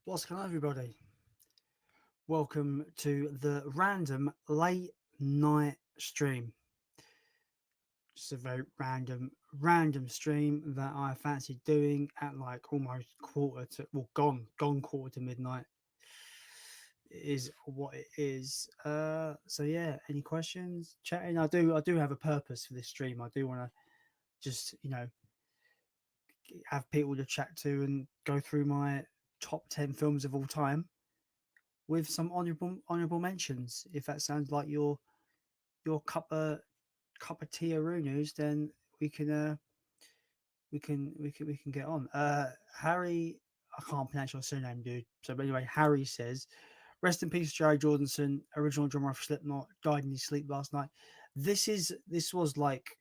What's going on, everybody? Welcome to the random late night stream. Just a very random stream that I fancied doing at like almost quarter to, well, gone quarter to midnight is what it is. So yeah, any questions? Chatting. I do have a purpose for this stream. I do want to just have people to chat to and go through my top 10 films of all time with some honourable mentions. If that sounds like your cup of tea or news, then we can we can get on. Harry, I can't pronounce your surname, dude. So but anyway, Harry says, "Rest in peace, Jerry Jordanson, original drummer of Slipknot, died in his sleep last night." This was like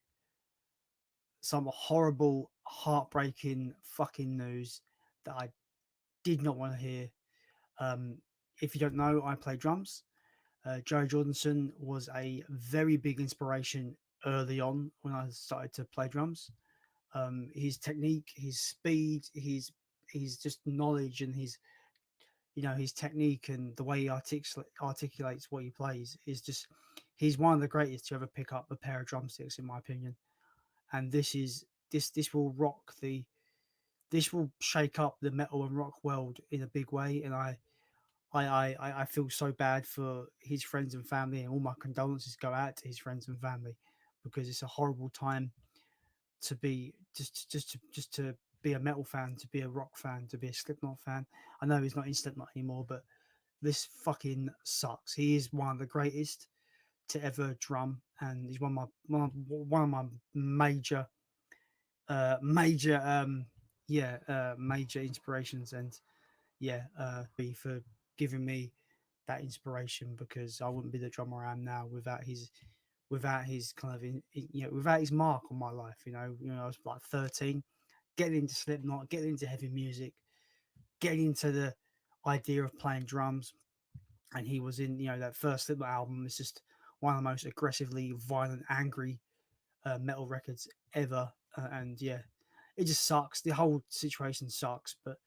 some horrible, heartbreaking fucking news that I did not want to hear. Um, if you don't know, I play drums. Joe Jordanson was a very big inspiration early on when I started to play drums. His technique, his speed, his just knowledge, and his technique and the way he articulates what he plays is just he's one of the greatest to ever pick up a pair of drumsticks, in my opinion. And this will rock the this will shake up the metal and rock world in a big way. And I feel so bad for his friends and family, and all my condolences go out to his friends and family because it's a horrible time to be just to be a metal fan, to be a rock fan, to be a Slipknot fan. I know he's not in Slipknot anymore, but this fucking sucks. He is one of the greatest to ever drum, and he's one of my major inspirations. And yeah, be for giving me that inspiration because I wouldn't be the drummer I am now without his kind of without his mark on my life. I was like 13, getting into Slipknot, getting into heavy music, getting into the idea of playing drums, and he was in that first Slipknot album. It's just one of the most aggressively violent, angry metal records ever, and yeah, it just sucks. The whole situation sucks, but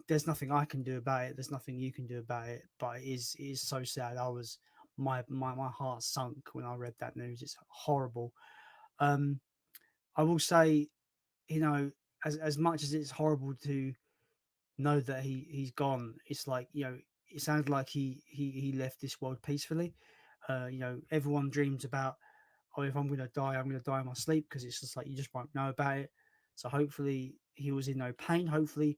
there's nothing I can do about it. There's nothing you can do about it. But it is so sad. My heart sunk when I read that news. It's horrible. Um, I will say, as much as it's horrible to know that he's gone, it's like it sounds like he left this world peacefully. Everyone dreams about, oh, if I'm gonna die, I'm gonna die in my sleep, because it's just like you just won't know about it. So hopefully he was in no pain. Hopefully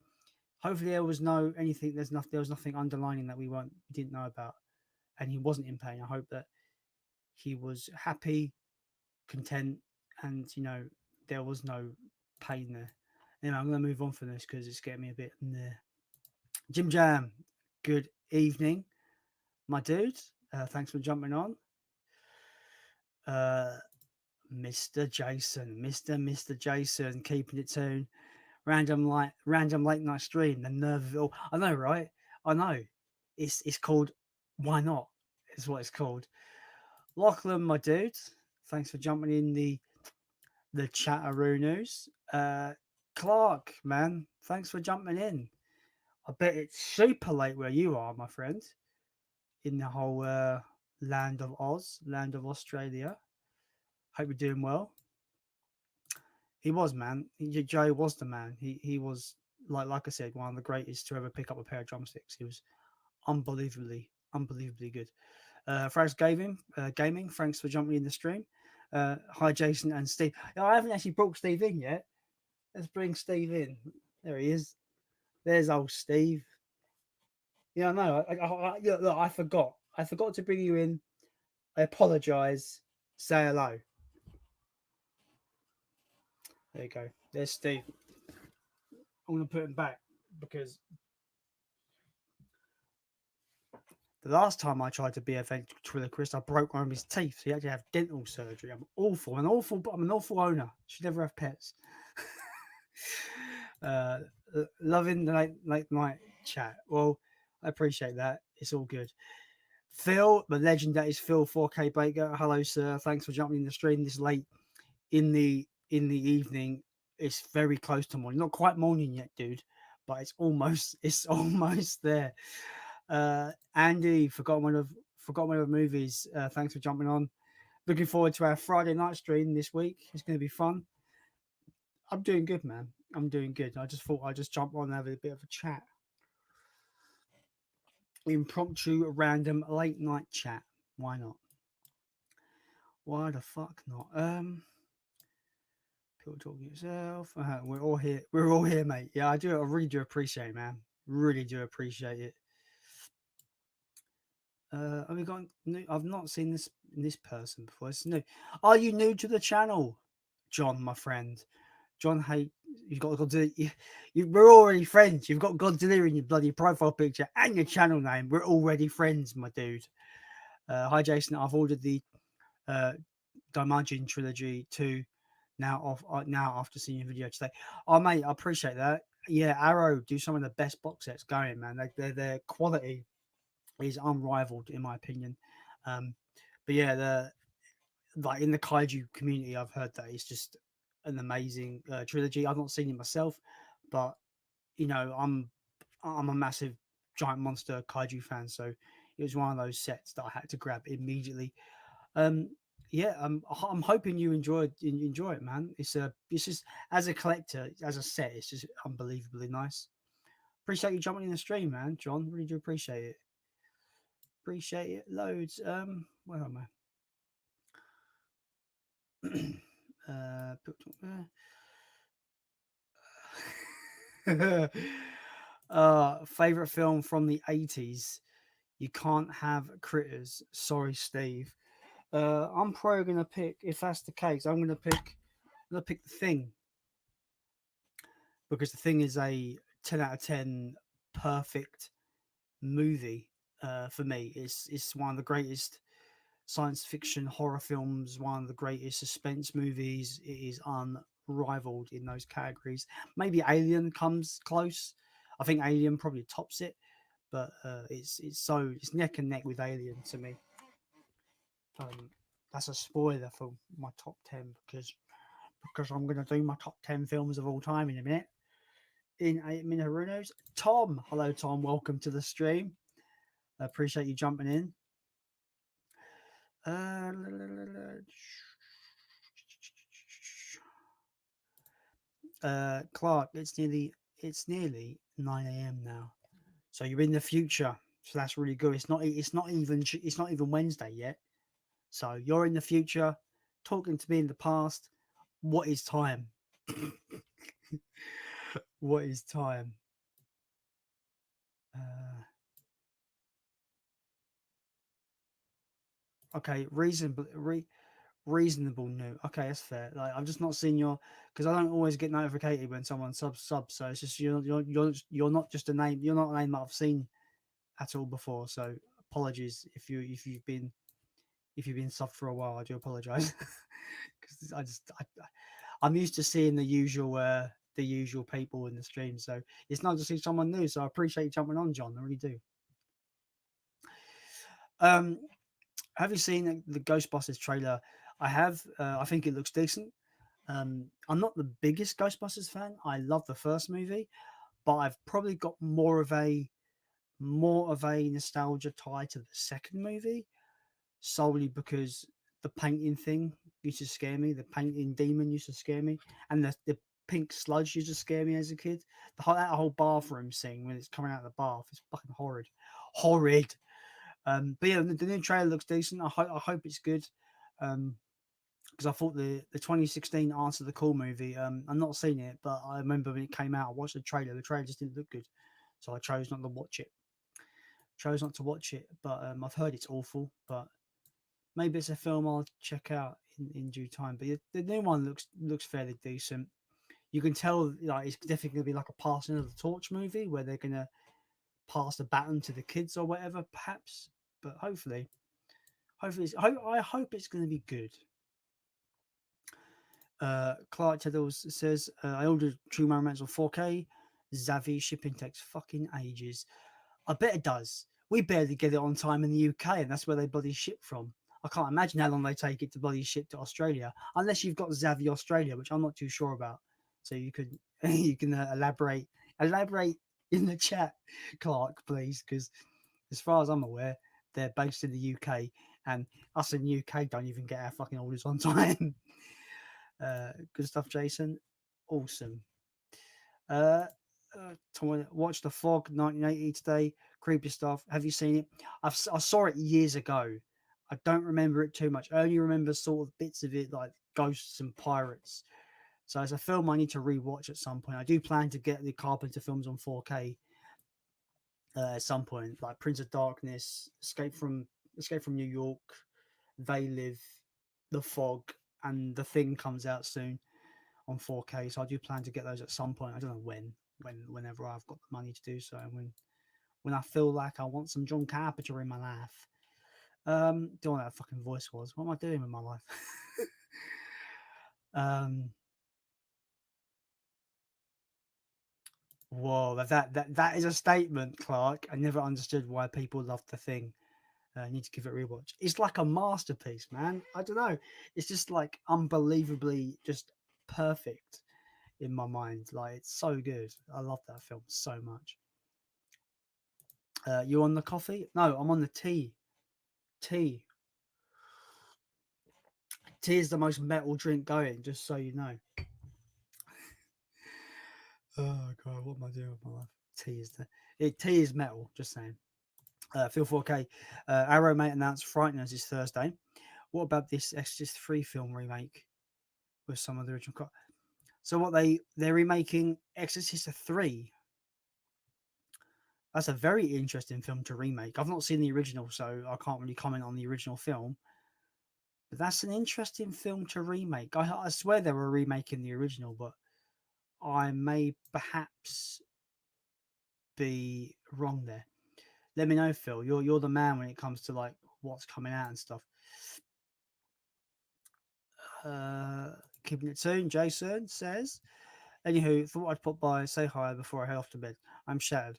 there was no anything. There was nothing underlining that we didn't know about, and he wasn't in pain. I hope that he was happy, content, and there was no pain there. Anyway, I'm going to move on from this because it's getting me a bit near. Jim Jam, good evening, my dude. Thanks for jumping on. Uh, Mr. Jason, Mr. Jason, keeping it tuned. Random late night stream. The nerve of it all. I know, right? I know. It's called Why Not? Is what it's called. Lachlan, my dude. Thanks for jumping in the chatteroo news. Clark, man. Thanks for jumping in. I bet it's super late where you are, my friend. In the whole land of Oz, land of Australia. Hope you're doing well. He was, man. Joe was the man. He was like I said, one of the greatest to ever pick up a pair of drumsticks. He was unbelievably good. Frags Gaming, thanks for jumping in the stream. Hi, Jason and Steve. I haven't actually brought Steve in yet. Let's bring Steve in. There he is. There's old Steve. Yeah, no, look, I forgot. I forgot to bring you in. I apologise. Say hello. There you go. There's Steve. I'm going to put him back because the last time I tried to be a ventriloquist, I broke one of his teeth. So he had to have dental surgery. I'm awful. I'm an awful owner. Should never have pets. uh, Loving the late night chat. Well, I appreciate that. It's all good. Phil, the legend that is Phil 4K Baker. Hello, sir. Thanks for jumping in the stream this late in the evening. It's very close to morning. Not quite morning yet, dude, but it's almost there. Andy, forgot one of movies. Thanks for jumping on. Looking forward to our Friday night stream this week. It's going to be fun. I'm doing good, man. I'm doing good. I just thought I'd just jump on and have a bit of a chat. Impromptu, random, late night chat. Why not? Why the fuck not? People talking yourself. We're all here. We're all here, mate. Yeah, I do. I really do appreciate it, man. Really do appreciate it. Have we got new? I've not seen this person before. It's new. Are you new to the channel, John, my friend? John, hey, you've got Godzilla. We're already friends. You've got Godzilla in your bloody profile picture and your channel name. We're already friends, my dude. Hi, Jason. I've ordered the Daimajin trilogy 2 now after seeing your video today. Oh, mate, I appreciate that. Yeah, Arrow do some of the best box sets going, man. Their quality is unrivaled in my opinion. But yeah, like in the kaiju community, I've heard that it's just an amazing trilogy. I've not seen it myself, but you know, I'm a massive giant monster kaiju fan, so it was one of those sets that I had to grab immediately. Yeah, I'm hoping you enjoy it, man. It's just as a collector, as a set, it's just unbelievably nice. Appreciate you jumping in the stream, man, John. Really do appreciate it. Appreciate it loads. Where am I? Favorite film from the 80s. You can't have Critters. Sorry, Steve. I'm probably gonna pick. If that's the case, I'm gonna pick The Thing, because The Thing is a 10 out of 10 perfect movie. For me, it's one of the greatest science fiction horror films, one of the greatest suspense movies. It is unrivaled in those categories. Maybe Alien comes close. I think Alien probably tops it, but it's neck and neck with Alien to me. That's a spoiler for my top 10 because I'm going to do my top 10 films of all time in a minute. In 8 minute Runos. Tom, hello Tom, welcome to the stream. I appreciate you jumping in. Clark, it's nearly 9 a.m. now, so you're in the future. So that's really good. It's not even Wednesday yet. So you're in the future, talking to me in the past. What is time? What is time? Okay, reasonable new. Okay, that's fair. Like I've just not seen your, because I don't always get notified when someone subs. So it's just you're not just a name. You're not a name that I've seen at all before. So apologies if you've been subbed for a while. I do apologize because I'm used to seeing the usual people in the stream. So it's nice to see someone new. So I appreciate you jumping on, John. I really do. Have you seen the Ghostbusters trailer? I have. I think it looks decent. I'm not the biggest Ghostbusters fan. I love the first movie, but I've probably got more of a nostalgia tie to the second movie, solely because the painting thing used to scare me. The painting demon used to scare me, and the pink sludge used to scare me as a kid. That whole bathroom scene when it's coming out of the bath is fucking horrid. But yeah, the new trailer looks decent. I hope it's good. Because I thought the 2016 Answer the Call movie, I've not seen it, but I remember when it came out, I watched the trailer. The trailer just didn't look good, so I chose not to watch it. But I've heard it's awful. But maybe it's a film I'll check out in due time. But the new one looks fairly decent. You can tell like it's definitely going to be like a passing of the torch movie where they're going to pass the baton to the kids or whatever, perhaps. But hopefully, I hope it's going to be good. Clark Teddles says, I ordered True Romance on 4K. Zavi shipping takes fucking ages. I bet it does. We barely get it on time in the UK, and that's where they bloody ship from. I can't imagine how long they take it to bloody ship to Australia, unless you've got Zavi Australia, which I'm not too sure about. So you can elaborate in the chat, Clark, please, because as far as I'm aware, they're based in the UK, and us in the UK don't even get our fucking orders on time. Good stuff, Jason. Awesome. Uh, watch The Fog 1980 today. Creepy stuff. Have you seen it? I saw it years ago. I don't remember it too much. I only remember sort of bits of it, like ghosts and pirates. So it's a film I need to rewatch at some point. I do plan to get the Carpenter films on 4K at some point, like Prince of Darkness, Escape from New York, They Live, The Fog, and The Thing comes out soon on 4K. So I do plan to get those at some point. I don't know whenever I've got the money to do so, and when I feel like I want some John Carpenter in my life. Don't know what that fucking voice was. What am I doing with my life? um, Whoa, that is a statement, Clark. I never understood why people love The Thing. I need to give it a rewatch. It's like a masterpiece, man. I don't know. It's just like unbelievably just perfect in my mind. Like it's so good. I love that film so much. You on the coffee? No, I'm on the tea. Tea. Tea is the most metal drink going, just so you know. Oh god, what am I doing with my life? Tea is metal, just saying. Phil 4K. Arrow Mate announced Frighteners is Thursday. What about this Exorcist 3 film remake with some of the original So what they're remaking Exorcist 3. That's a very interesting film to remake. I've not seen the original, so I can't really comment on the original film. But that's an interesting film to remake. I swear they were remaking the original, but I may perhaps be wrong there. Let me know, Phil. You're the man when it comes to like what's coming out and stuff. Keeping it soon, Jason says. Anywho, thought I'd pop by, say hi before I head off to bed. I'm shattered.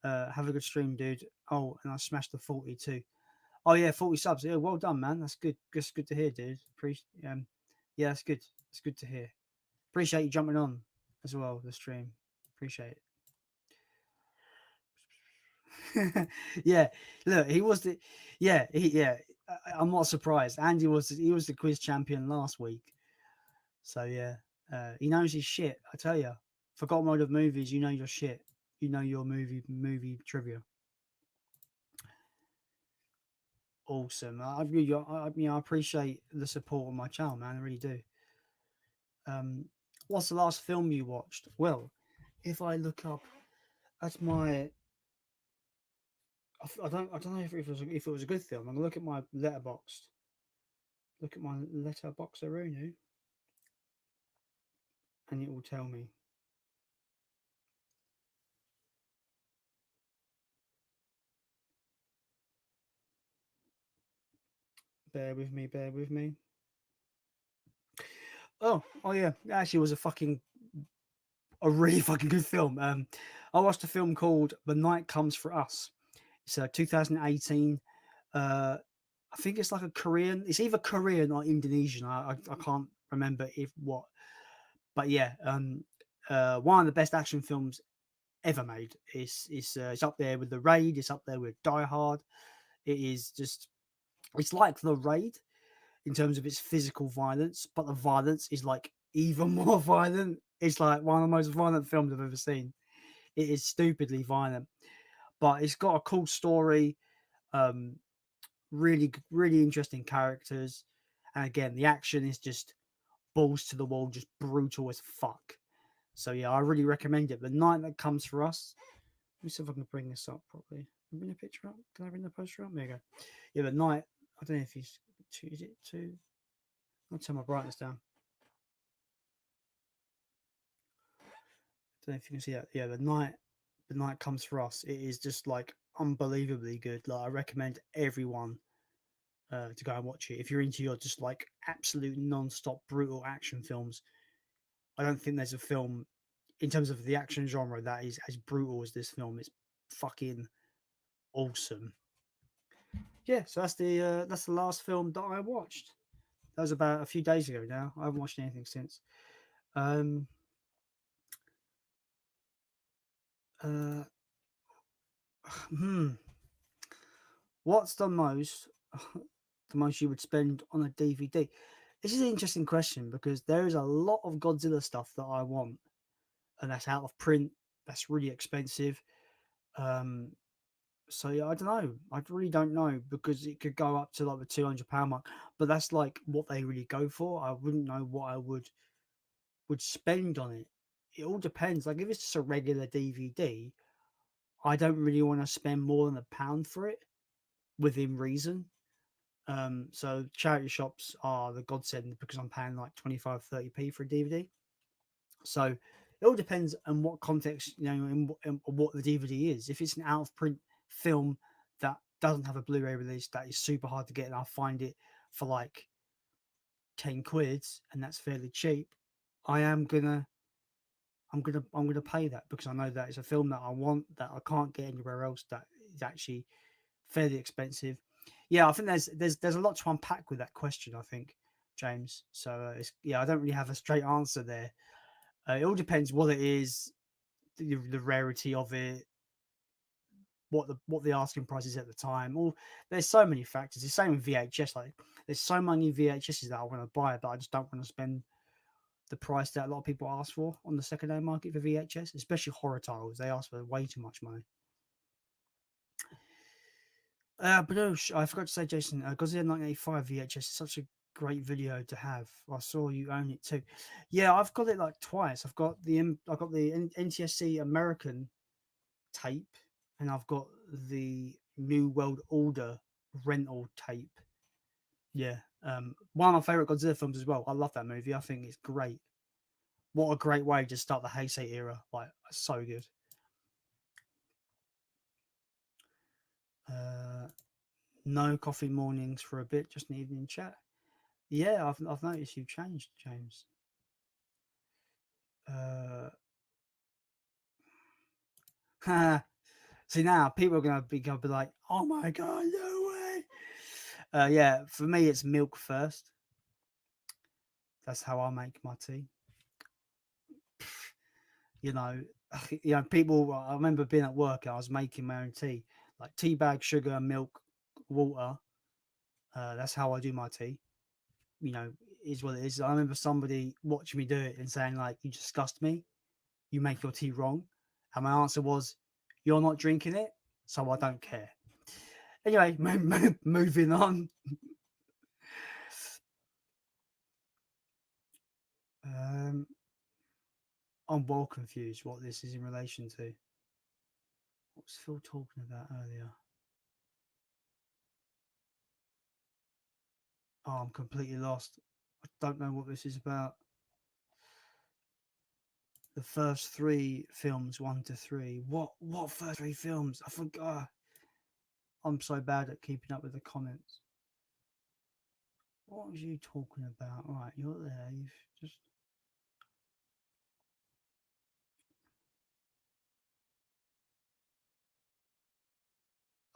Have a good stream, dude. Oh, and I smashed the 40 too. Oh yeah, 40 subs. Yeah, well done, man. That's good. That's good to hear, dude. Yeah, that's good. It's good to hear. Appreciate you jumping on as well, the stream. Appreciate it. Yeah, look, he was the yeah. I'm not surprised. Andy was the quiz champion last week. So yeah, he knows his shit. I tell you, forgot mode of movies. You know your shit. You know your movie trivia. Awesome. I appreciate the support on my channel, man. I really do. What's the last film you watched? Well, if I look up at my, I don't know if it was a good film. I'm gonna look at my letterboxd. Look at my letterbox, Arunu, and it will tell me. Bear with me. Bear with me. Oh yeah. It actually was a really fucking good film. I watched a film called The Night Comes for Us. It's 2018. I think it's like a Korean. It's either Korean or Indonesian. I can't remember if what, but yeah. One of the best action films ever made. It's up there with The Raid. It's up there with Die Hard. It is just. It's like The Raid in terms of its physical violence, but the violence is like even more violent. It's like one of the most violent films I've ever seen. It is stupidly violent, but it's got a cool story. Um, really interesting characters, and again, the action is just balls to the wall, just brutal as fuck. So yeah, I really recommend it. The Night That Comes for Us. Let me see if I can bring this up properly. Bring the picture up. Can I bring the poster up? There you go. Yeah, the night. I don't know if he's two. Is it two? I'll turn my brightness down. Don't know if you can see that. Yeah, the night comes for us. It is just like unbelievably good. Like I recommend everyone to go and watch it. If you're into your just like absolute non-stop brutal action films, I don't think there's a film in terms of the action genre that is as brutal as this film. It's fucking awesome. Yeah, so that's the last film that I watched. That was about a few days ago now. I haven't watched anything since. Um, Uh, hmm. What's the most you would spend on a DVD? This is an interesting question because there is a lot of Godzilla stuff that I want, and that's out of print. That's really expensive. Um, so yeah, I don't know. I really don't know because it could go up to like the £200 mark, but that's like what they really go for. I wouldn't know what I would spend on it. It all depends. Like if it's just a regular DVD, I don't really want to spend more than £1 for it within reason. So charity shops are the godsend because I'm paying like 25, 30p for a DVD. So it all depends on what context, and what the DVD is. If it's an out of print film that doesn't have a Blu-ray release, that is super hard to get, and I'll find it for like 10 quids, and that's fairly cheap. I am gonna, I'm gonna pay that because I know that it's a film that I want that I can't get anywhere else. That is actually fairly expensive. Yeah, I think there's a lot to unpack with that question. I think, James. So I don't really have a straight answer there. It all depends what it is, the rarity of it, what the asking price is at the time. Or there's so many factors. The same with VHS. Like there's so many VHSs that I want to buy, but I just don't want to spend the price that a lot of people ask for on the secondary market for VHS, especially horror titles. They ask for way too much money. But no, I forgot to say, Jason, Godzilla 1985 VHS is such a great video to have. I saw you own it too. Yeah, I've got it like twice. I've got the NTSC American tape, and I've got the New World Order rental tape. Yeah, one of my favorite Godzilla films as well. I love that movie. I think it's great. What a great way to start the Heisei era. Like, so good. Uh, no coffee mornings for a bit, just an evening chat. Yeah, I've noticed you've changed, James. Uh, See now people are gonna be like, oh my god, no way. Yeah, for me it's milk first. That's how I make my tea. You know, people. I remember being at work and I was making my own tea, like tea bag, sugar, milk, water. That's how I do my tea. You know, is what it is. I remember somebody watching me do it and saying like, "You disgust me. You make your tea wrong," and my answer was, "You're not drinking it, so I don't care." Anyway, moving on. Um, I'm well confused what this is in relation to. What was Phil talking about earlier? Oh, I'm completely lost. I don't know what this is about. The first three films, 1 to 3. What first three films? I forgot. I'm so bad at keeping up with the comments. What was you talking about? Right, you're there. You've just.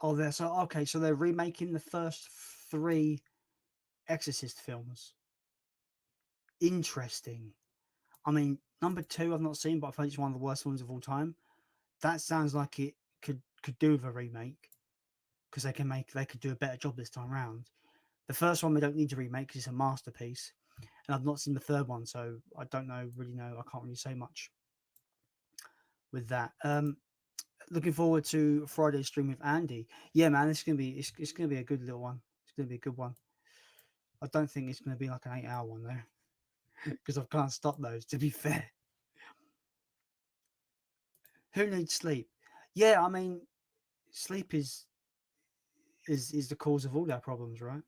Oh, they're so okay. So they're remaking the first three Exorcist films. Interesting. I mean, number two I've not seen, but I think it's one of the worst ones of all time. That sounds like it could do with a remake because they could do a better job this time around. The first one we don't need to remake because it's a masterpiece, and I've not seen the third one, so I don't really know. I can't really say much with that. Looking forward to Friday's stream with Andy. Yeah, man, it's gonna be a good little one. It's gonna be a good one. I don't think it's gonna be like an 8 hour one though, because I can't stop those. To be fair, who needs sleep? Yeah, I mean, sleep is the cause of all our problems, right?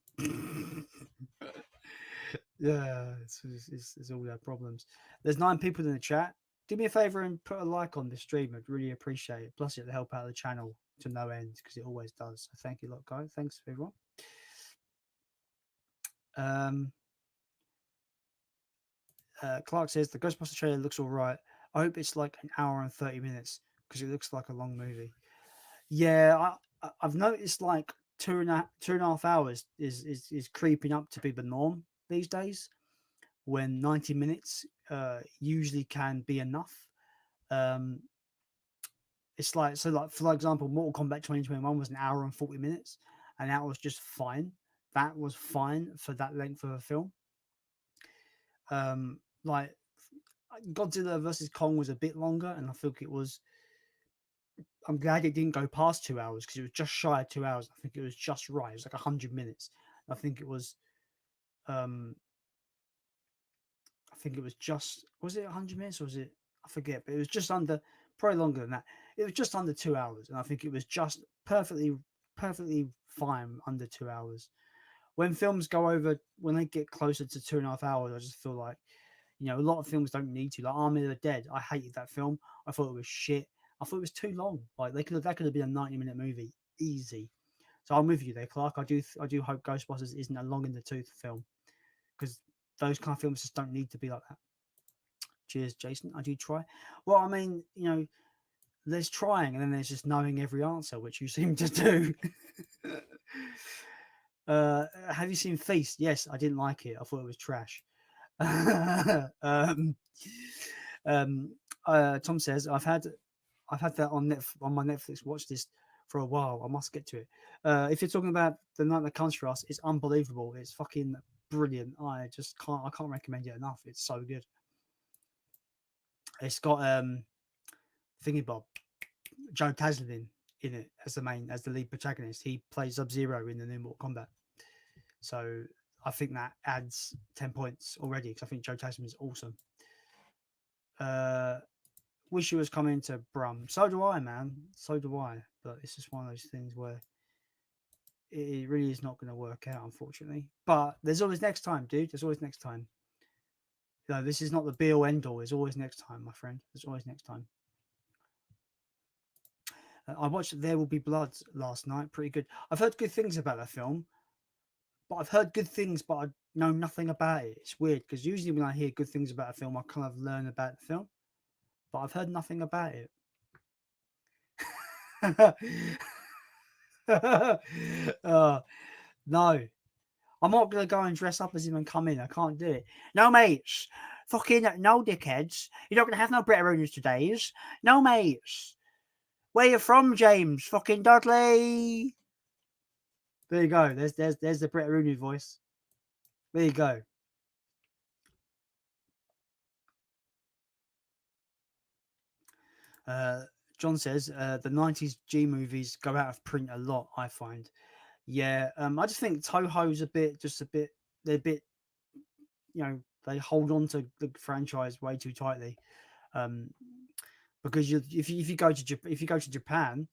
Yeah, it's all our problems. There's 9 people in the chat. Do me a favor and put a like on the stream. I'd really appreciate it. Plus, it'll help out the channel to no end because it always does. So thank you a lot, guys. Thanks, everyone. Um, Clark says the Ghostbuster trailer looks all right. I hope it's like an hour and 30 minutes because it looks like a long movie. Yeah, I've noticed like 2.5 hours is creeping up to be the norm these days. When 90 minutes usually can be enough. Um, It's like, so like, for example, Mortal Kombat 2021 was an hour and 40 minutes, and that was just fine. That was fine for that length of a film. Like Godzilla versus Kong was a bit longer, and I think it was. I'm glad it didn't go past 2 hours because it was just shy of 2 hours. I think it was just right. It was like 100 minutes. I think it was. Um, I think it was just. Was it 100 minutes or was it? I forget, but it was just under. Probably longer than that. It was just under 2 hours, and I think it was just perfectly fine under 2 hours. When films go over, when they get closer to 2.5 hours, I just feel like, a lot of films don't need to. Like Army of the Dead, I hated that film. I thought it was shit. I thought it was too long. Like that could have been a 90-minute movie, easy. So I'm with you there, Clark. I do hope Ghostbusters isn't a long in the tooth film, because those kind of films just don't need to be like that. Cheers, Jason. I do try. Well, I mean, there's trying, and then there's just knowing every answer, which you seem to do. Have you seen Feast? Yes, I didn't like it. I thought it was trash. um, Tom says I've had that on my Netflix watch list for a while. I must get to it. If you're talking about The Night That Comes for Us, it's unbelievable. It's fucking brilliant. I can't recommend it enough. It's so good. It's got Thingy Bob, Joe Taslim in it as the lead protagonist. He plays Sub-Zero in the new Mortal Kombat. So I think that adds 10 points already, because I think Joe Taslim is awesome. Wish he was coming to Brum. So do I, man. So do I. But it's just one of those things where it really is not going to work out, unfortunately. But there's always next time, dude. There's always next time. This is not the be all end all. There's always next time, my friend. There's always next time. I watched There Will Be Blood last night. Pretty good. I've heard good things about that film, but I've heard good things, but I know nothing about it. It's weird, because usually when I hear good things about a film, I kind of learn about the film, but I've heard nothing about it. No, I'm not gonna go and dress up as him and come in. I can't do it. No, mates. Fucking no, dickheads. You're not gonna have no Britteronies todays. No, mates. Where you from, James? Fucking Dudley. There you go. There's the Britteroni voice. There you go. John says the 90s G movies go out of print a lot, I find. Yeah, I just think Toho's they're a bit, they hold on to the franchise way too tightly. Because if you go to Japan,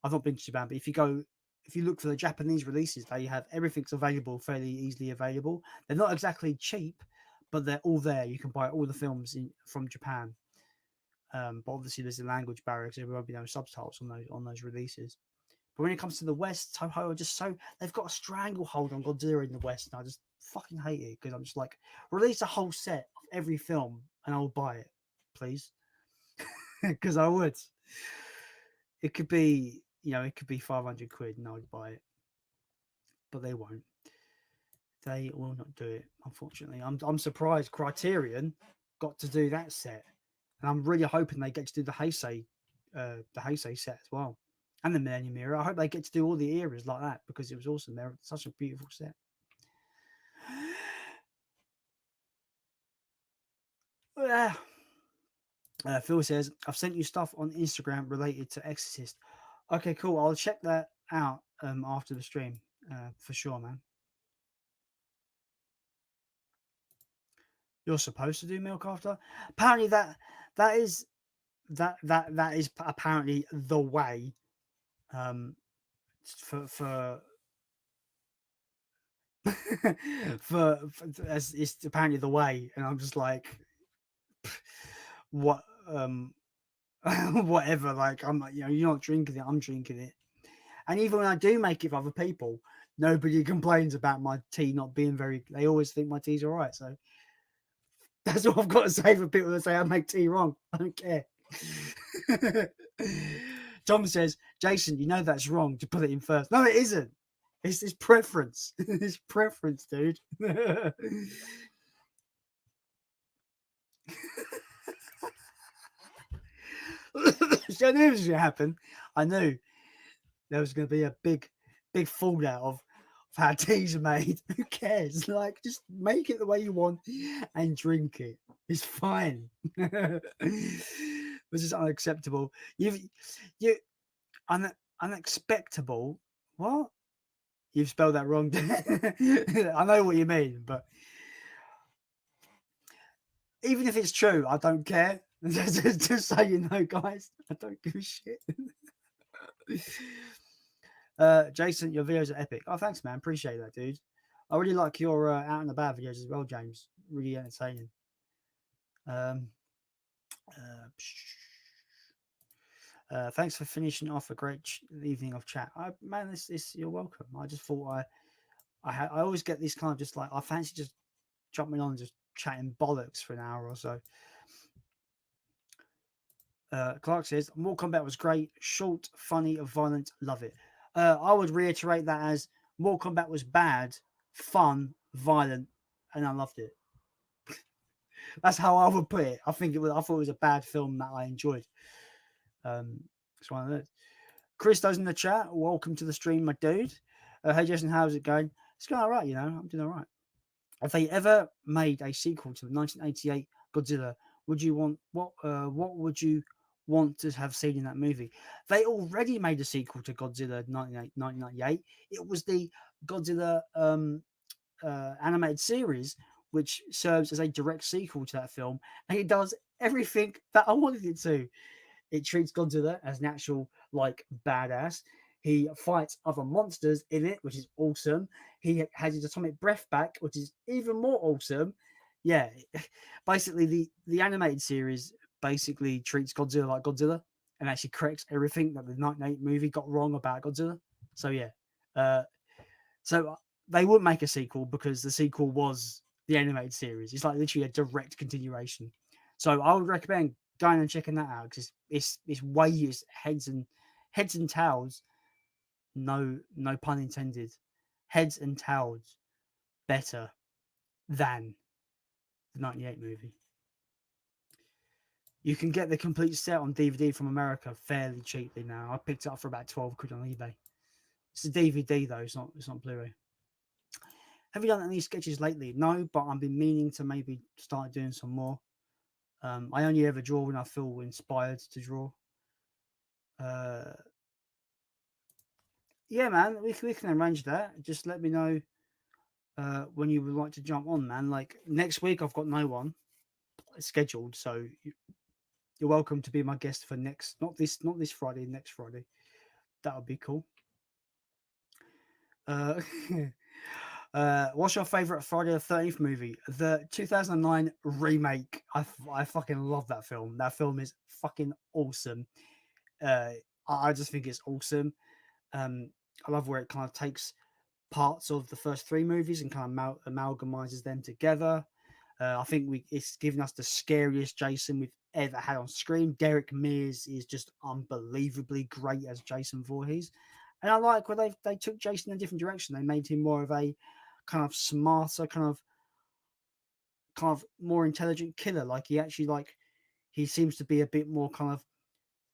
I've not been to Japan, but if you look for the Japanese releases, they have everything's available, fairly easily available. They're not exactly cheap, but they're all there. You can buy all the films from Japan. But obviously there's a language barrier, so there won't be no subtitles on those releases. But when it comes to the West, Toho are just they've got a stranglehold on Godzilla in the West, and I just fucking hate it, because I'm just like, release a whole set of every film and I'll buy it, please. Because I would. It could be, 500 quid and I would buy it. But they won't. They will not do it, unfortunately. I'm surprised Criterion got to do that set. And I'm really hoping they get to do the Heisei set as well. And the Millennium Era. I hope they get to do all the eras like that, because it was awesome. They're such a beautiful set. Yeah. Phil says, I've sent you stuff on Instagram related to Exorcist. Okay, cool. I'll check that out after the stream, for sure, man. You're supposed to do milk after. Apparently, that is apparently the way. For for as it's apparently the way, and I'm just like, what whatever. Like, I'm like, you're not drinking it, I'm drinking it. And even when I do make it for other people, nobody complains about my tea not being very. They always think my tea's all right. So that's all I've got to say for people that say I make tea wrong. I don't care. Tom says, Jason, you know that's wrong to put it in first. No, it isn't. It's his preference. His preference, dude. So I knew it was going to happen. I knew there was going to be a big fallout of how teas are made. Who cares? Like, just make it the way you want and drink it. It's fine. This is unacceptable. You un, unexpectable. What? You've spelled that wrong. I know what you mean, but even if it's true, I don't care. Just so you know, guys, I don't give a shit. Jason, your videos are epic. Oh, thanks, man. Appreciate that, dude. I really like your out and about videos as well, James. Really entertaining. Um, thanks for finishing off a great evening of chat. Man, this you're welcome. I just thought I always get this kind of just like I fancy just jumping on and just chatting bollocks for an hour or so. Clark says Mortal Kombat was great, short, funny, violent, love it. I would reiterate that as Mortal Kombat was bad, fun, violent, and I loved it. That's how I would put it. I think it was. I thought it was a bad film that I enjoyed. It's one of those. Christo's in the chat. Welcome to the stream, my dude. Hey Jason, how's it going? It's going all right. You know, I'm doing all right. If they ever made a sequel to the 1988 Godzilla, would you want what would you want to have seen in that movie? They already made a sequel to Godzilla 1998. It was the Godzilla animated series, which serves as a direct sequel to that film, and it does everything that I wanted it to. It treats Godzilla as an actual like badass. He fights other monsters in it, which is awesome. He has his atomic breath back, which is even more awesome. Yeah, basically the animated series basically treats Godzilla like Godzilla and actually corrects everything that the 1998 movie got wrong about Godzilla. So yeah, uh, so they wouldn't make a sequel because the sequel was the animated series. It's like literally a direct continuation. So I would recommend going and checking that out because it's way it's heads and tails. No pun intended. Heads and tails better than the 98 movie. You can get the complete set on DVD from America fairly cheaply now. I picked it up for about 12 quid on eBay. It's a DVD though, it's not Blu-ray. Have you done any sketches lately? No, but I've been meaning to maybe start doing some more. I only ever draw when I feel inspired to draw. Yeah, man, we can arrange that. Just let me know when you would like to jump on, man. Like next week, I've got no one scheduled, so you're welcome to be my guest for not this Friday, next Friday. That would be cool. What's your favorite Friday the 13th movie? The 2009 remake. I fucking love that film. That film is fucking awesome. I just think it's awesome. I love where it kind of takes parts of the first three movies and kind of amalgamizes them together. I think it's given us the scariest Jason we've ever had on screen. Derek Mears is just unbelievably great as Jason Voorhees. And I like where they took Jason in a different direction. They made him more of a kind of smarter, kind of more intelligent killer. Like he seems to be a bit more kind of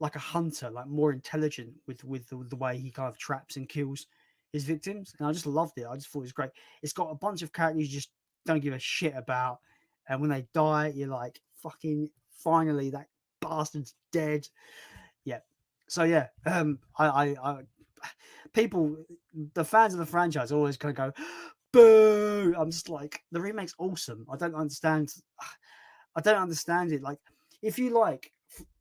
like a hunter, like more intelligent with the way he kind of traps and kills his victims. And I just loved it. I just thought it was great. It's got a bunch of characters you just don't give a shit about, and when they die, you're like, fucking finally that bastard's dead. Yeah. So yeah, I people, the fans of the franchise always kind of go, boo. I'm just like, the remake's awesome. I don't understand it. Like, if you like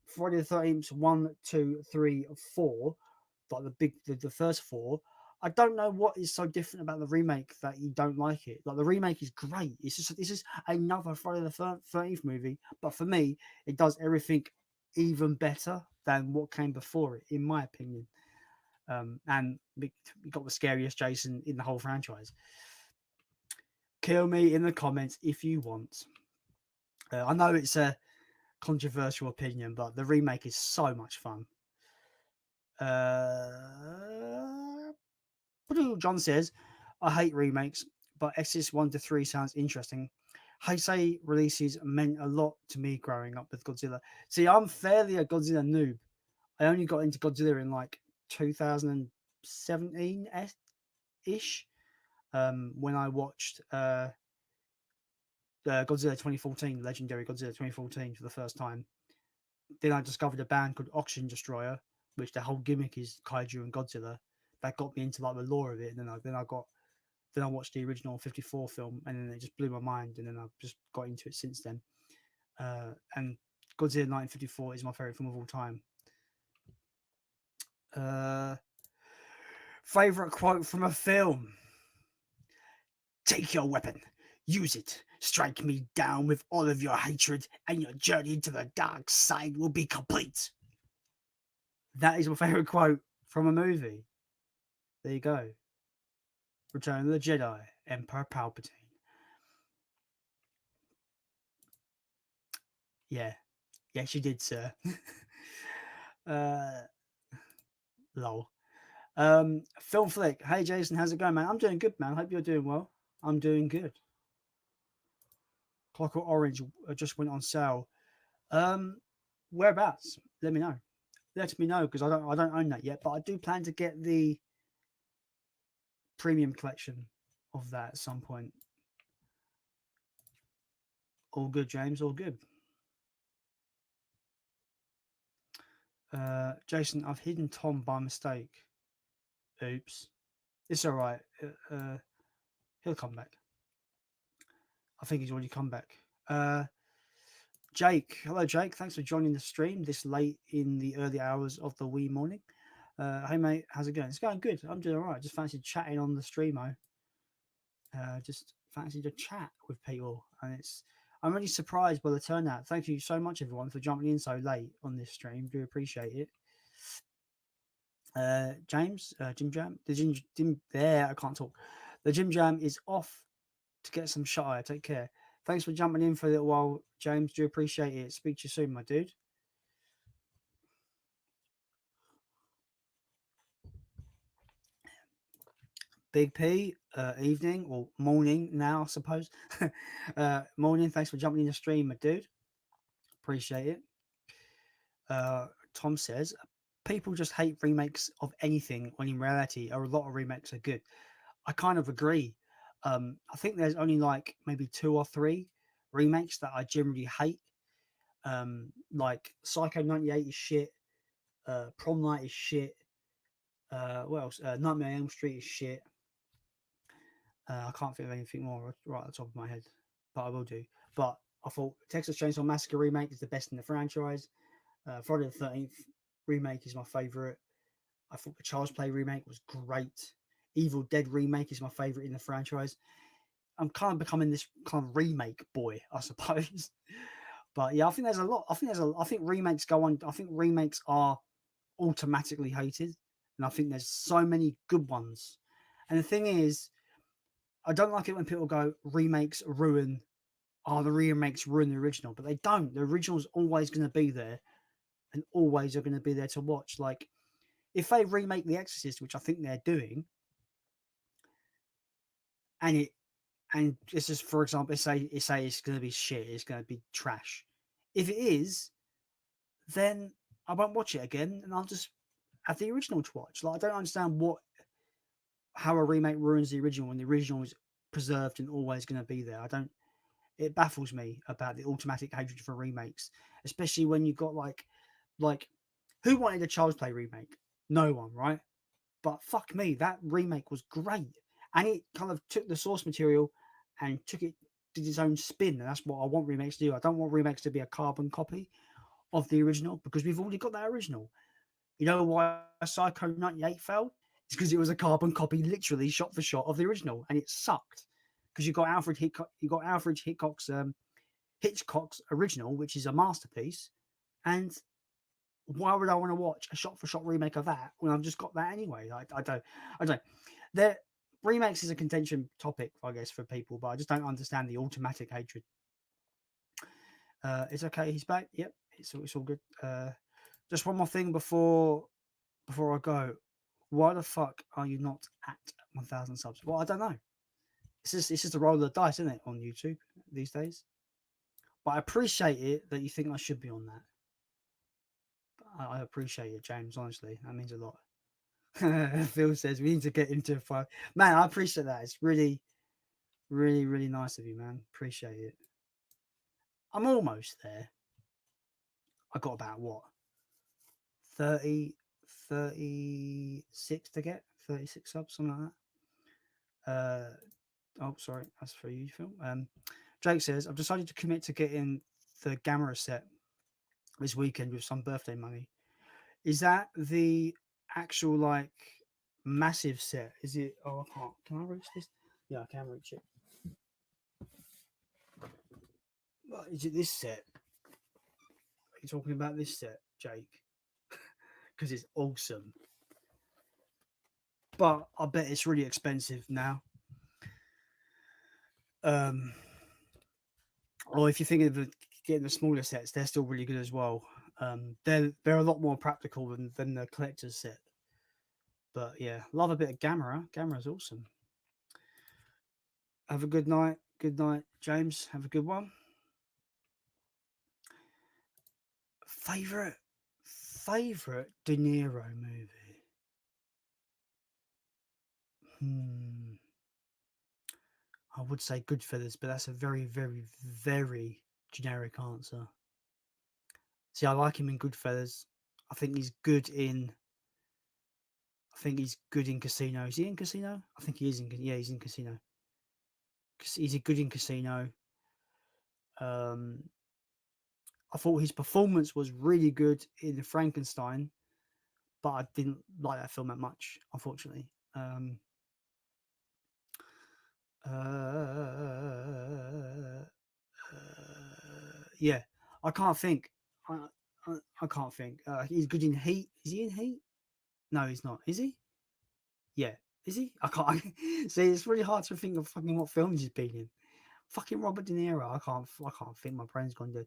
Friday the 13th 1, 2, 3, 4, like the first four, I don't know what is so different about the remake that you don't like it. Like, the remake is great. It's just another Friday the 13th movie, but for me, it does everything even better than what came before it, in my opinion. And we got the scariest Jason in the whole franchise. Kill me in the comments if you want. I know it's a controversial opinion, but the remake is so much fun. John says, I hate remakes, but Exorcist 1 to 3 sounds interesting. Heisei releases meant a lot to me growing up with Godzilla. See, I'm fairly a Godzilla noob. I only got into Godzilla in like 2017 ish, when I watched Godzilla 2014, Legendary Godzilla 2014 for the first time. Then I discovered a band called Oxygen Destroyer, which the whole gimmick is kaiju and Godzilla. That got me into like the lore of it, and then I watched the original 54 film, and then it just blew my mind, and then I've just got into it since then. And Godzilla 1954 is my favorite film of all time. Uh, favorite quote from a film: "Take your weapon, use it, strike me down with all of your hatred, and your journey to the dark side will be complete." That is my favorite quote from a movie. There you go. Return of the Jedi, Emperor Palpatine. Yeah, yes, you did, sir. uh, lol. Film flick. Hey, Jason, how's it going, man? I'm doing good, man. Hope you're doing well. I'm doing good. Clockwork Orange just went on sale. Um, whereabouts? Let me know. Let me know because I don't own that yet, but I do plan to get the premium collection of that at some point. All good, James. All good. Jason, I've hidden Tom by mistake. Oops. It's all right. He'll come back. I think he's already come back. Jake, hello, Jake. Thanks for joining the stream this late in the early hours of the wee morning. Hey, mate, how's it going? It's going good. I'm doing all right. Just fancy chatting on the streamo. Just fancy to chat with people, and I'm really surprised by the turnout. Thank you so much, everyone, for jumping in so late on this stream. Do appreciate it. James, Jim Jam, the Jim there. I can't talk. The Jim Jam is off to get some shot eye. Take care. Thanks for jumping in for a little while, James. Do appreciate it. Speak to you soon, my dude. Big P, evening or morning now, I suppose. Morning. Thanks for jumping in the stream, my dude. Appreciate it. Tom says, people just hate remakes of anything when in reality, a lot of remakes are good. I kind of agree. I think there's only like maybe 2 or 3 remakes that I generally hate. Like Psycho 98 is shit. Prom Night is shit. What else? Nightmare on Elm Street is shit. I can't think of anything more right at the top of my head, but I will do. But I thought Texas Chainsaw Massacre remake is the best in the franchise. Friday the 13th remake is my favorite. I thought the Child's Play remake was great. Evil Dead remake is my favorite in the franchise. I'm kind of becoming this kind of remake boy, I suppose. But yeah, I think there's a lot. I think remakes go on. I think remakes are automatically hated, and I think there's so many good ones. And the thing is, I don't like it when people go remakes ruin. Oh, the remakes ruin the original, but they don't. The original's always going to be there, and always are going to be there to watch. Like if they remake The Exorcist, which I think they're doing, and this is for example, say it's going to be shit, it's going to be trash. If it is, then I won't watch it again, and I'll just have the original to watch. Like I don't understand how a remake ruins the original when the original is preserved and always going to be there. I don't. It baffles me about the automatic hatred for remakes, especially when you've got like who wanted a Child's Play remake? No one, right? But fuck me, that remake was great, and it kind of took the source material and did its own spin, and that's what I want remakes to do. I don't want remakes to be a carbon copy of the original because we've already got that original. You know why Psycho 98 failed? It's because it was a carbon copy, literally shot for shot of the original, and it sucked because you got Alfred Hitchcock's original, which is a masterpiece, and why would I want to watch a shot for shot remake of that when I've just got that anyway? I don't. The remakes is a contention topic, I guess, for people, but I just don't understand the automatic hatred. It's okay. He's back. Yep, it's all good. Just one more thing before I go. Why the fuck are you not at 1,000 subs? Well, I don't know. it's just a roll of the dice, isn't it, on YouTube these days? But I appreciate it that you think I should be on that. I appreciate it, James. Honestly, that means a lot. Phil says we need to get into 5. Man, I appreciate that. It's really, really, really nice of you, man. Appreciate it. I'm almost there. I got about what 30, 36 to get 36 subs, something like that. Oh, sorry, that's for you, Phil. Jake says I've decided to commit to getting the Gamera set this weekend with some birthday money. Is that the actual like massive set? Is it? Oh, I can't. Can I reach this? Yeah, I can reach it. Well, is it this set? Are you talking about this set, Jake? Because it's awesome. But I bet it's really expensive now. Or if you're thinking of getting the smaller sets, they're still really good as well. They're a lot more practical than the collector's set. But yeah, love a bit of Gamera. Gamera's awesome. Have a good night. Good night, James. Have a good one. Favorite De Niro movie. I would say Goodfellas, but that's a very, very, very generic answer. See, I like him in Goodfellas. I think he's good in. I think he's good in Casino. Is he in Casino? I think he is in. Yeah, he's in Casino. He's good in Casino. I thought his performance was really good in Frankenstein, but I didn't like that film that much, unfortunately. Yeah, I can't think. I can't think. He's good in Heat. Is he in Heat? No, he's not. Is he? Yeah. Is he? I can't see. It's really hard to think of fucking what films he's been in. Fucking Robert De Niro. I can't think. My brain's gone dead.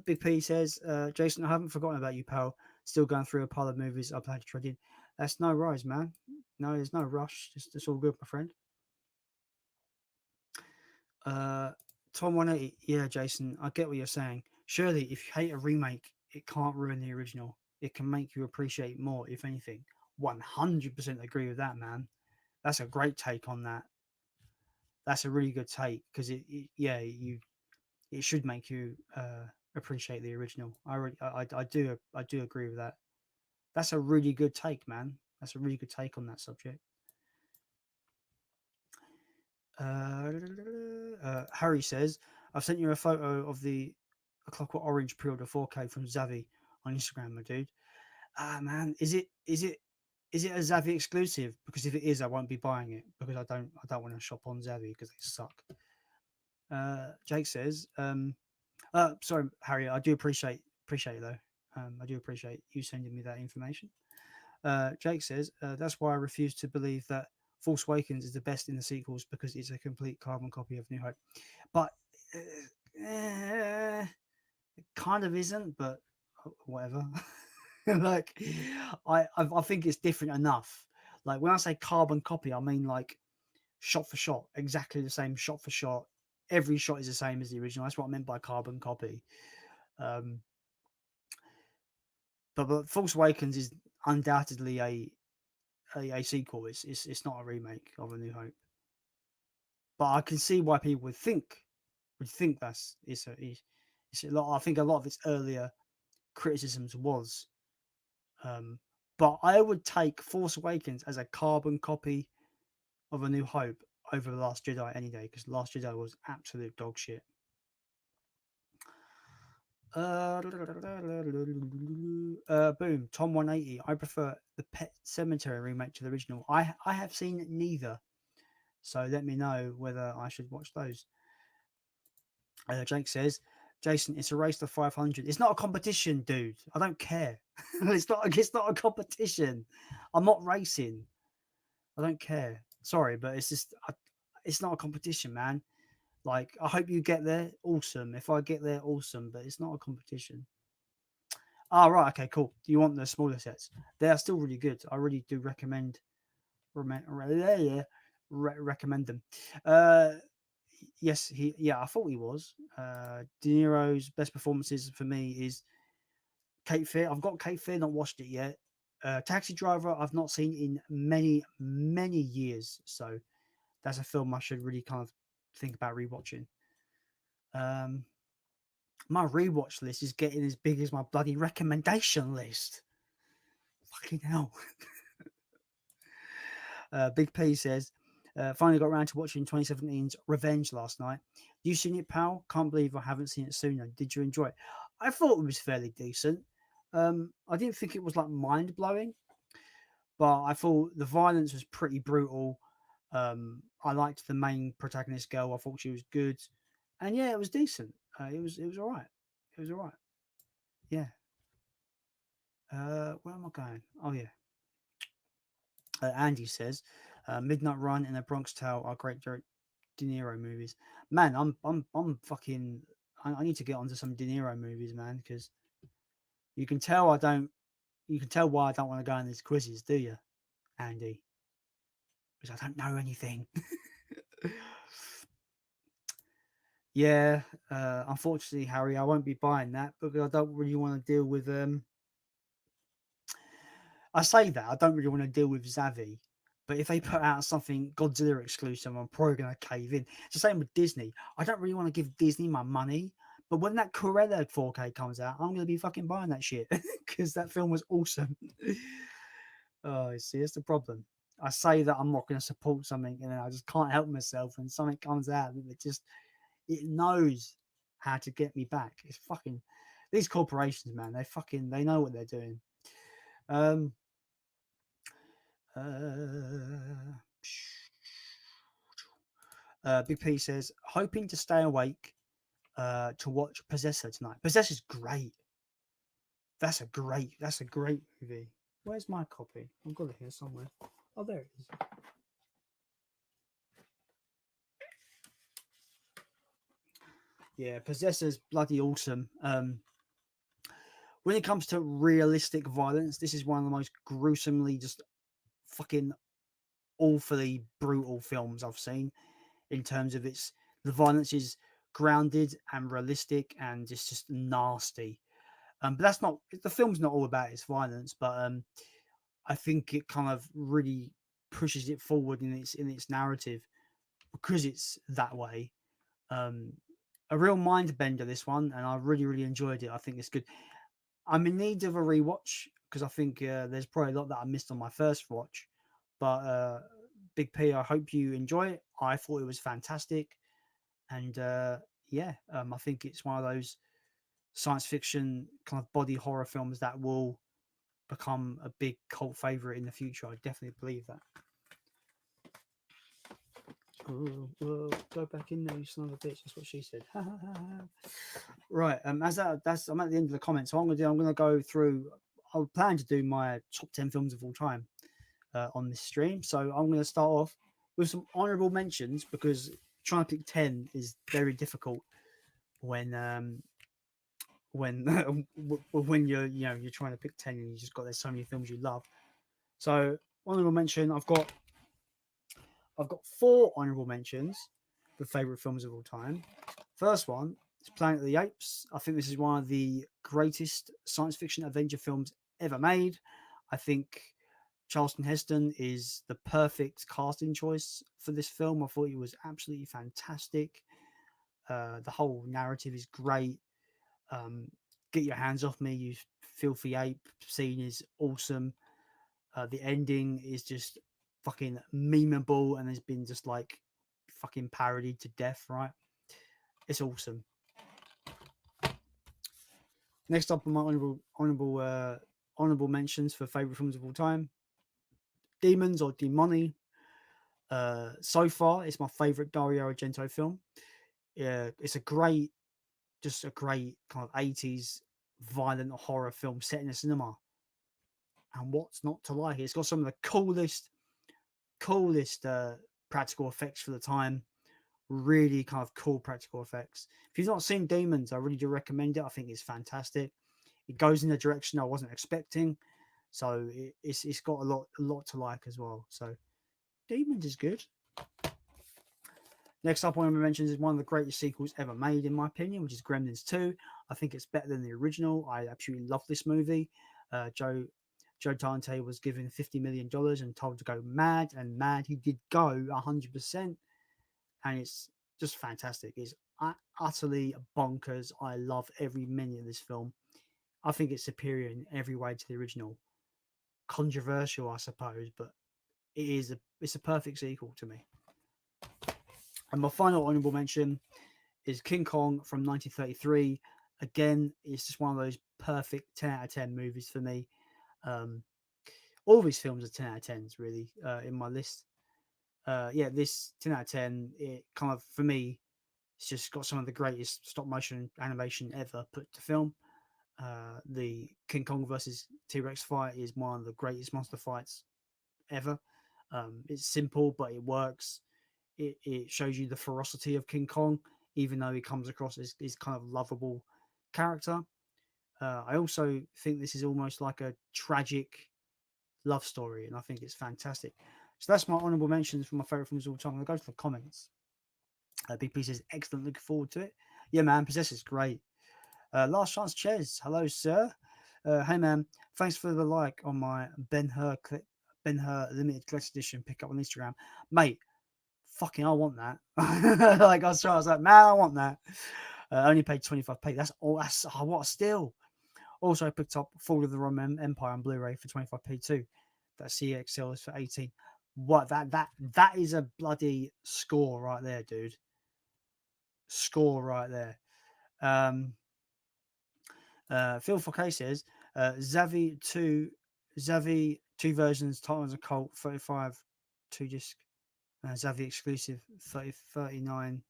Big P says, Jason, I haven't forgotten about you, pal. Still going through a pile of movies I plan to trade in. That's no rise, man. No, there's no rush. It's all good, my friend. Tom 180. Yeah, Jason, I get what you're saying. Surely, if you hate a remake, it can't ruin the original. It can make you appreciate more, if anything. 100% agree with that, man. That's a great take on that. That's a really good take because it should make you appreciate the original. I do agree with that. That's a really good take, man. That's a really good take on that subject. Harry says, I've sent you a photo of the A Clockwork Orange pre-order 4K from Zavvi on Instagram, my dude. Ah, man, is it a Zavvi exclusive? Because if it is, I won't be buying it because I don't want to shop on Zavvi because they suck. Jake says, sorry, Harry, I do appreciate it though. I do appreciate you sending me that information. Jake says, that's why I refuse to believe that Force Awakens is the best in the sequels because it's a complete carbon copy of New Hope. But it kind of isn't, but whatever. Like, I think it's different enough. Like, when I say carbon copy, I mean like shot for shot, exactly the same shot for shot. Every shot is the same as the original. That's what I meant by carbon copy. But Force Awakens is undoubtedly a sequel. It's not a remake of A New Hope. But I can see why people would think that's it's a lot. I think a lot of its earlier criticisms was, but I would take Force Awakens as a carbon copy of A New Hope over The Last Jedi any day because Last Jedi was absolute dog shit. Boom, Tom 180. I prefer the Pet Cemetery remake to the original. I have seen neither, so let me know whether I should watch those. Jake says, Jason, it's a race to 500. It's not a competition, dude. I don't care. It's not a competition. I'm not racing. I don't care. Sorry, but it's just it's not a competition, man. Like, I hope you get there. Awesome. If I get there, awesome. But it's not a competition. Ah, right. Okay, cool. Do you want the smaller sets? They are still really good. I really do recommend. recommend them. Uh, yes, I thought he was. De Niro's best performances for me is Cape Fear. I've got Cape Fear, not watched it yet. Taxi Driver, I've not seen in many years. So that's a film I should really kind of think about rewatching. Um, my rewatch list is getting as big as my bloody recommendation list. Fucking hell. Big P says, finally got around to watching 2017's Revenge last night. You seen it, pal? Can't believe I haven't seen it sooner. Did you enjoy it? I thought it was fairly decent. I didn't think it was like mind blowing, but I thought the violence was pretty brutal. I liked the main protagonist girl. I thought she was good, and yeah, it was decent. It was all right. It was all right. Yeah. Where am I going? Oh yeah. Andy says, Midnight Run and The Bronx Tale are great De Niro movies. Man, I'm fucking. I need to get onto some De Niro movies, man, because you can tell I don't. You can tell why I don't want to go in these quizzes, do you, Andy? Because I don't know anything. Yeah, unfortunately, Harry, I won't be buying that because I don't really want to deal with. I say that I don't really want to deal with Zavi, but if they put out something Godzilla exclusive, I'm probably going to cave in. It's the same with Disney. I don't really want to give Disney my money, but when that Cruella 4K comes out, I'm going to be fucking buying that shit because that film was awesome. Oh, see, it's the problem. I say that I'm not going to support something, and then I just can't help myself when something comes out and it knows how to get me back. It's fucking these corporations, man. They know what they're doing. Um, Big P says, hoping to stay awake to watch Possessor tonight. Possessor's great. That's a great movie. Where's my copy? I've got it here somewhere. Oh, there it is. Yeah, Possessor's bloody awesome. When it comes to realistic violence, this is one of the most gruesomely, just fucking awfully brutal films I've seen. In terms of the violence is grounded and realistic, and it's just nasty. But that's not the film's not all about its violence, but I think it kind of really pushes it forward in its narrative because it's that way. Um, a real mind bender, this one, and I really enjoyed it. I think it's good. I'm in need of a rewatch because I think there's probably a lot that I missed on my first watch. But Big P, I hope you enjoy it. I thought it was fantastic, and I think it's one of those science fiction kind of body horror films that will become a big cult favorite in the future. I definitely believe that. Oh, well, go back in there, you son of a bitch. That's what she said. Right. That's I'm at the end of the comments. So I'm gonna go through. I plan to do my top 10 films of all time on this stream. So I'm gonna start off with some honorable mentions because trying to pick 10 is very difficult when when you're trying to pick 10 and you just got there's so many films you love. So honorable mention, I've got 4 honorable mentions for favorite films of all time. First one is Planet of the Apes. I think this is one of the greatest science fiction adventure films ever made. I think Charlton Heston is the perfect casting choice for this film. I thought he was absolutely fantastic. The whole narrative is great. Get your hands off me, you filthy ape scene is awesome. The ending is just fucking memeable and has been just like fucking parodied to death, right? It's awesome. Next up on my honorable mentions for favorite films of all time: Demons or Demoni. So far, it's my favorite Dario Argento film. It's a great kind of 80s violent horror film set in a cinema. And what's not to like? It's got some of the coolest practical effects for the time. Really kind of cool practical effects. If you've not seen Demons, I really do recommend it. I think it's fantastic. It goes in a direction I wasn't expecting, so it's got a lot to like as well. So Demons is good. Next up, one of my mentions is one of the greatest sequels ever made, in my opinion, which is Gremlins 2. I think it's better than the original. I absolutely love this movie. Joe Dante was given $50 million and told to go mad, and mad he did go 100%, and it's just fantastic. It's utterly bonkers. I love every minute of this film. I think it's superior in every way to the original. Controversial, I suppose, but it's a perfect sequel to me. And my final honorable mention is King Kong from 1933. Again, it's just one of those perfect 10 out of 10 movies for me. All of these films are 10 out of 10s, really, in my list. Yeah, this 10 out of 10, it kind of, for me, it's just got some of the greatest stop motion animation ever put to film. The King Kong versus T-Rex fight is one of the greatest monster fights ever. It's simple, but it works. It shows you the ferocity of King Kong, even though he comes across as kind of lovable character. I also think this is almost like a tragic love story, and I think it's fantastic. So that's my honourable mentions for my favourite films of all time. I'm going to go to the comments. Big P says, excellent, looking forward to it. Yeah, man, Possessor is great. Last Chance Ches, hello, sir. Hey, man, thanks for the like on my Ben Hur limited collector's edition pickup on Instagram. Mate, fucking, I want that. Like, I was like, man, I want that. Only paid 25p. That's all. What a steal. Also, I picked up Fall of the Roman Empire on Blu-ray for 25p too. That CXL is for 18. What that is a bloody score right there, dude. Score right there. Phil Fouquet says Xavi two versions, Titans of Cult 35 2 disc, Xavi exclusive 39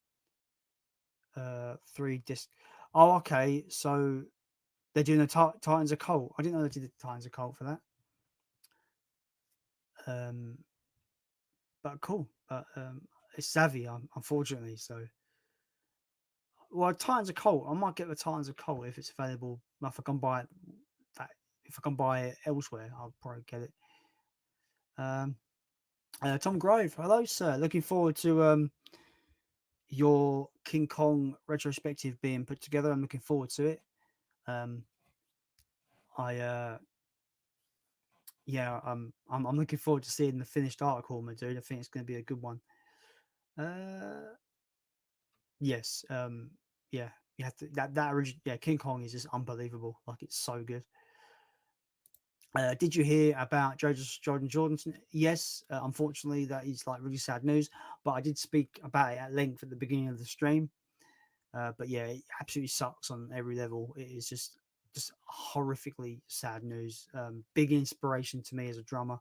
3 disc. Oh, okay. So they're doing the Titans of Cult. I didn't know they did the Titans of Cult for that. But cool. But it's Xavi, unfortunately. So, well, Titans of Cult. I might get the Titans of Cult if it's available. If I can buy it, if I can buy it elsewhere, I'll probably get it. Tom Grove, hello, sir. Looking forward to your King Kong retrospective being put together. I'm looking forward to it. Yeah, I'm looking forward to seeing the finished article, my dude. I think it's going to be a good one. Yes, yeah, you have to that original. Yeah, King Kong is just unbelievable. Like, it's so good. Did you hear about Jordan Jordanson? Yes, unfortunately, that is like really sad news. But I did speak about it at length at the beginning of the stream. But yeah, it absolutely sucks on every level. It is just horrifically sad news. Big inspiration to me as a drummer.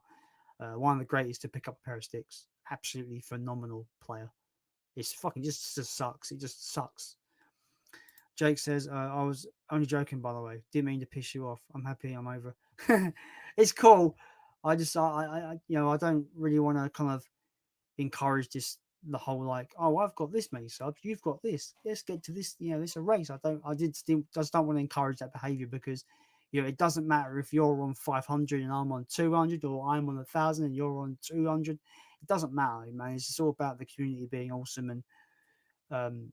One of the greatest to pick up a pair of sticks. Absolutely phenomenal player. It's fucking just sucks. It just sucks. Jake says, I was only joking, by the way. Didn't mean to piss you off. I'm happy I'm over. It's cool. I don't really want to kind of encourage this, the whole like, oh, I've got this many subs, you've got this. Let's get to this, it's a race. I just don't want to encourage that behavior, because, it doesn't matter if you're on 500 and I'm on 200, or I'm on 1,000 and you're on 200. It doesn't matter, man. It's just all about the community being awesome and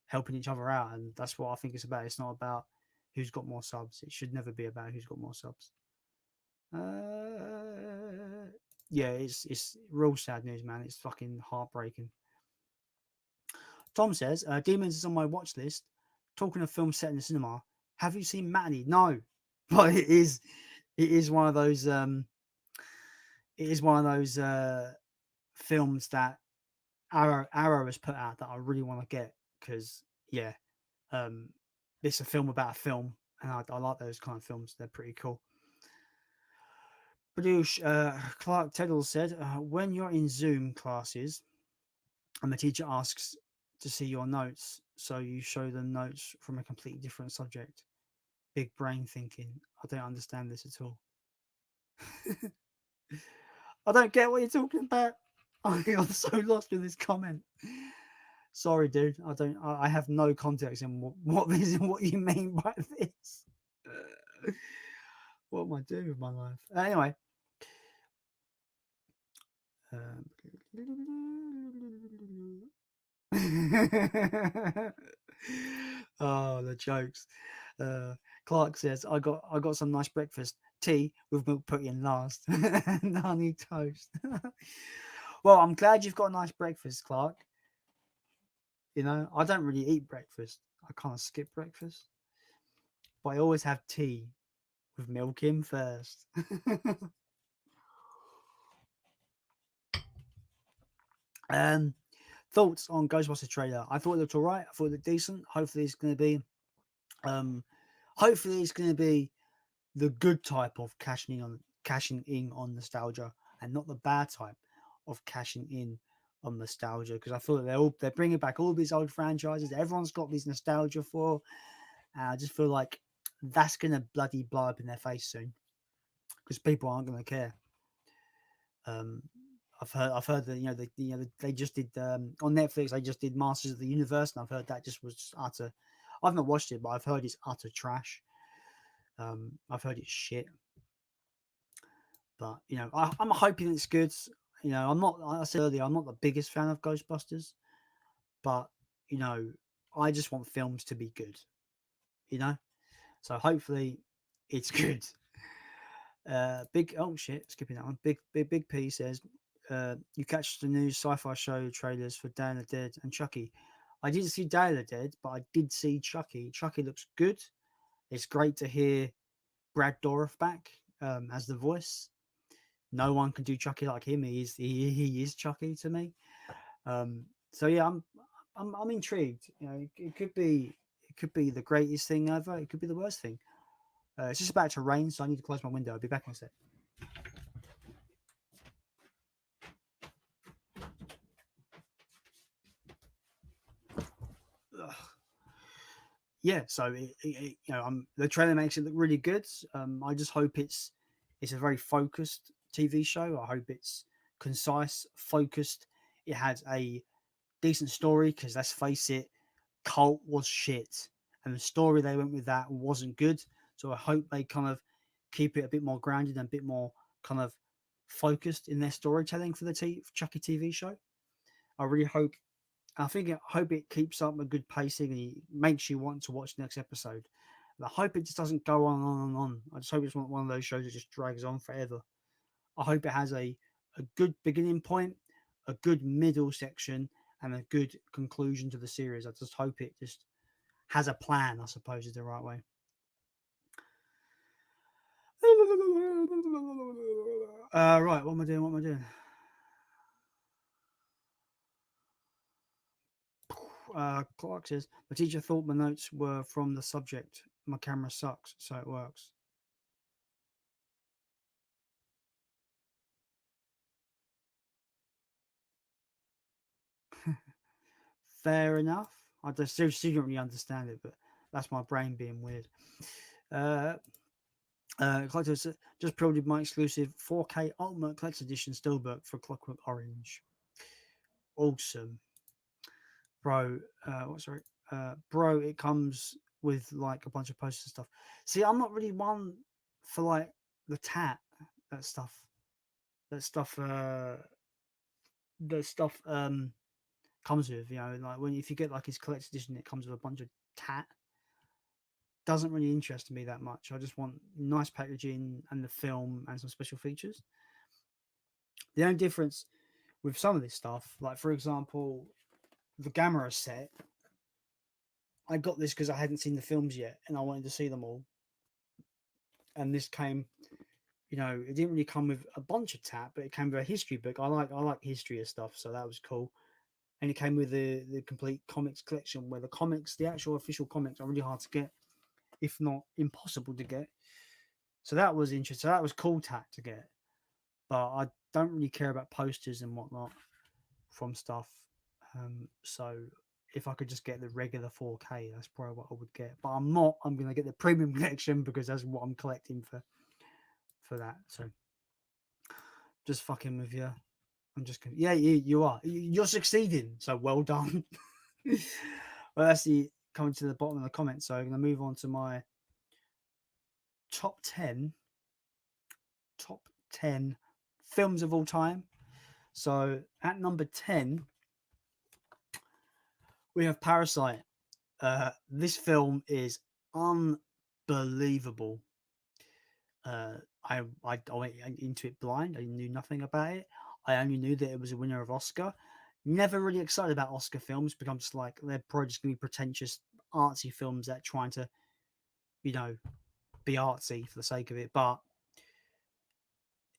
helping each other out, and that's what I think it's about. It's not about who's got more subs. It should never be about who's got more subs. Yeah, it's real sad news, man. It's fucking heartbreaking. Tom says, Demons is on my watch list. Talking of films set in the cinema, have you seen Matinee? No, but it is one of those films that Arrow has put out that I really want to get, because it's a film about a film, and I like those kind of films. They're pretty cool. Clark Teddle said, when you're in Zoom classes and the teacher asks to see your notes, so you show them notes from a completely different subject. Big brain thinking. I don't understand this at all. I don't get what you're talking about. I'm so lost in this comment. Sorry, dude. I have no context in what you mean by this. What am I doing with my life? Anyway. Um, oh, the jokes. Uh, Clark says, I got some nice breakfast. Tea with milk pudding last. And honey toast. Well, I'm glad you've got a nice breakfast, Clark. You know, I don't really eat breakfast. I kind of skip breakfast. But I always have tea with milk in first. um, Thoughts on Ghostbusters trailer? I thought it looked alright. I thought it looked decent. Um, hopefully it's gonna be the good type of cashing in on nostalgia, and not the bad type of cashing in on nostalgia. Because I feel that they're bringing back all these old franchises. Everyone's got these nostalgia for, and I just feel like that's gonna bloody blow up in their face soon because people aren't gonna care. Um, I've heard that they just did on Netflix. They just did Masters of the Universe, and I've heard that just was utter. I've not watched it, but I've heard it's utter trash. I've heard it's shit, but I'm hoping it's good. I'm not. Like I said earlier, I'm not the biggest fan of Ghostbusters, but you know, I just want films to be good. You know, so hopefully it's good. Big oh shit, skipping that one. Big P says, you catch the new sci-fi show trailers for Day of the Dead and Chucky. I didn't see Day of the Dead, but I did see Chucky. Chucky looks good. It's great to hear Brad Dourif back as the voice. No one can do Chucky like him. He is Chucky to me. So yeah, I'm intrigued. It could be the greatest thing ever. It could be the worst thing. It's just about to rain, so I need to close my window. I'll be back in a sec. Ugh. Yeah, so the trailer makes it look really good. I just hope it's a very focused TV show. I hope it's concise, focused. It has a decent story because let's face it, Cult was shit, and the story they went with that wasn't good. So I hope they kind of keep it a bit more grounded and a bit more kind of focused in their storytelling for the Chucky TV show. I really hope. I hope it keeps up a good pacing and it makes you want to watch the next episode. And I hope it just doesn't go on and on and on. I just hope it's one of those shows that just drags on forever. I hope it has a good beginning point, a good middle section, and a good conclusion to the series. I just hope it just has a plan, I suppose is the right way. Right, what am I doing? What am I doing? Clark says, the teacher thought my notes were from the subject. My camera sucks, so it works. Fair enough. I just still don't really understand it, but that's my brain being weird. Uh, Collector just pre-ordered my exclusive 4K Ultimate Collector's Edition Steelbook for Clockwork Orange. Awesome, bro. Sorry, bro. It comes with like a bunch of posters and stuff. See, I'm not really one for like the tat that stuff. That stuff. That stuff. Comes with like when if you get like his collector's edition, it comes with a bunch of tat. Doesn't really interest me that much. I just want nice packaging and the film and some special features. The only difference with some of this stuff, like for example, the Gamera set, I got this because I hadn't seen the films yet and I wanted to see them all. And this came, it didn't really come with a bunch of tat, but it came with a history book. I like history of stuff, so that was cool. And it came with the complete comics collection, where the actual official comics, are really hard to get, if not impossible to get. So that was interesting. So that was cool tat to get, but I don't really care about posters and whatnot from stuff. So if I could just get the regular 4K, that's probably what I would get. But I'm not. I'm going to get the premium collection because that's what I'm collecting for that. So just fucking with you. I'm just gonna. Yeah, you are. You're succeeding. So well done. Well, that's the coming to the bottom of the comments. So I'm going to move on to my top 10 films of all time. So at number 10, we have Parasite. This film is unbelievable. Uh, I went into it blind. I knew nothing about it. I only knew that it was a winner of Oscar. Never really excited about Oscar films because I'm just like they're probably just gonna be pretentious, artsy films that trying to, you know, be artsy for the sake of it. But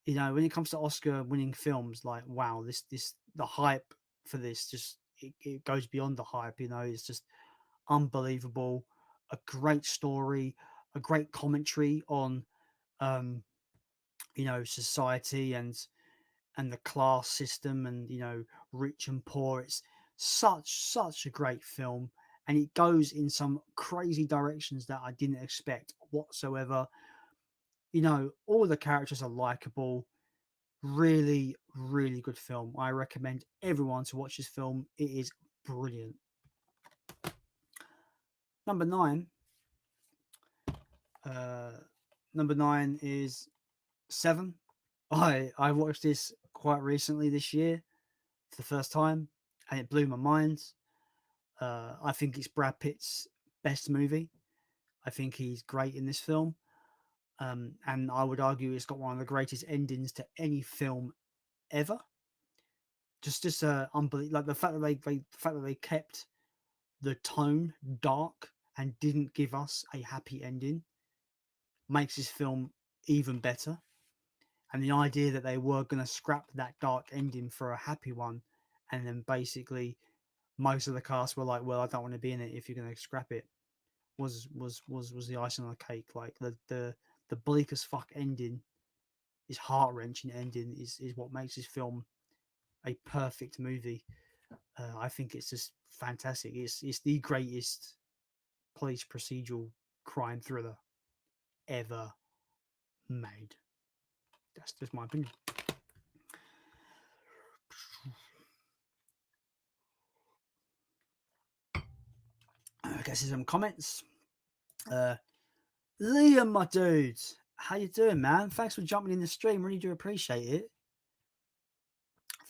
when it comes to Oscar winning films, like wow, this the hype for this just it goes beyond the hype. It's just unbelievable. A great story, a great commentary on um, society and the class system and rich and poor. It's such a great film, and it goes in some crazy directions that I didn't expect whatsoever. All the characters are likable. Really, really good film. I recommend everyone to watch this film. It is brilliant. Number nine. Uh, Number nine is Seven. I watched this quite recently this year for the first time, and it blew my mind. I think it's Brad Pitt's best movie. I think he's great in this film, and I would argue it's got one of the greatest endings to any film ever. Just unbelievable. Like the fact that they kept the tone dark and didn't give us a happy ending makes this film even better. And the idea that they were going to scrap that dark ending for a happy one, and then basically most of the cast were like, "Well, I don't want to be in it if you're going to scrap it," was the icing on the cake. Like the bleak as fuck ending, is heart wrenching ending, is what makes this film a perfect movie. I think it's just fantastic. It's the greatest police procedural crime thriller ever made. That's just my opinion. I guess some comments. Uh, Liam, my dude, how you doing, man? Thanks for jumping in the stream. Really do appreciate it.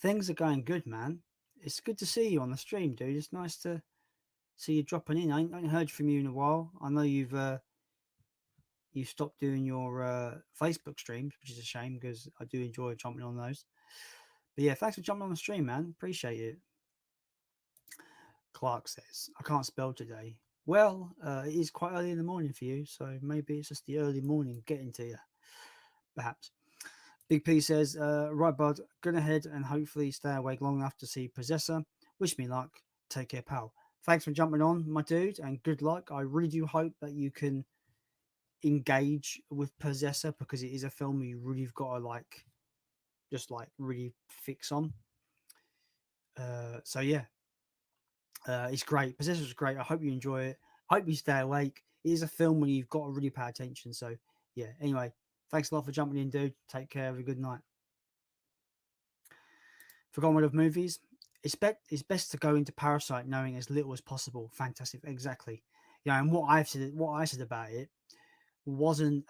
Things are going good, man. It's good to see you on the stream, dude. It's nice to see you dropping in. I ain't heard from you in a while. I know you've stopped doing your Facebook streams, which is a shame because I do enjoy jumping on those. But yeah, thanks for jumping on the stream, man. Appreciate it. Clark says, I can't spell today. Well, it is quite early in the morning for you, so maybe it's just the early morning getting to you, perhaps. Big P says, right, bud, go ahead and hopefully stay awake long enough to see Possessor. Wish me luck. Take care, pal. Thanks for jumping on, my dude, and good luck. I really do hope that you can engage with Possessor because it is a film you really have got to just really fix on. So yeah, it's great. Possessor is great. I hope you enjoy it. I hope you stay awake. It is a film where you've got to really pay attention. So yeah. Anyway, thanks a lot for jumping in, dude. Take care. Have a good night. Forgotten one of movies. It's best to go into Parasite knowing as little as possible. Fantastic, exactly. Yeah, and what I said about it wasn't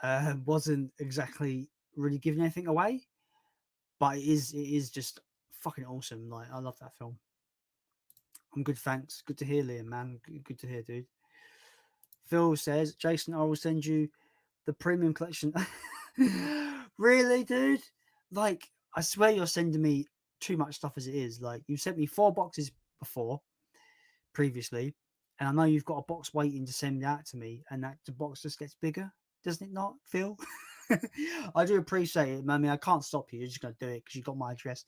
exactly really giving anything away, but it is just fucking awesome. Like I love that film. I'm good, thanks. Good to hear, Liam, man. Good to hear, dude. Phil says, Jason, I will send you the premium collection. Really, dude? Like, I swear you're sending me too much stuff as it is. Like, you sent me 4 boxes before, previously, and I know you've got a box waiting to send out to me, and that the box just gets bigger, doesn't it not, Phil? I do appreciate it, man. I mean, I can't stop you. You're just going to do it because you got my address.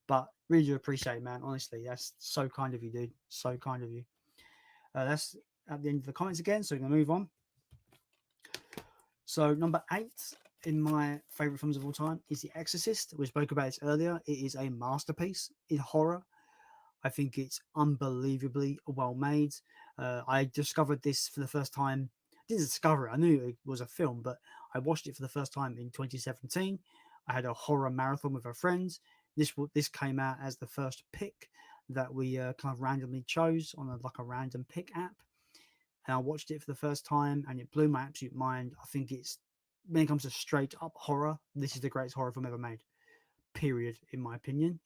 But really do appreciate it, man. Honestly, that's so kind of you, dude. So kind of you. That's at the end of the comments again, so we're going to move on. So number 8 in my favorite films of all time is The Exorcist. We spoke about it earlier. It is a masterpiece in horror. I think it's unbelievably well made. I discovered this for the first time. I didn't discover it. I knew it was a film, but I watched it for the first time in 2017. I had a horror marathon with a friend. This came out as the first pick that we kind of randomly chose on a random pick app, and I watched it for the first time, and it blew my absolute mind. I think it's when it comes to straight up horror, this is the greatest horror film ever made. Period, in my opinion.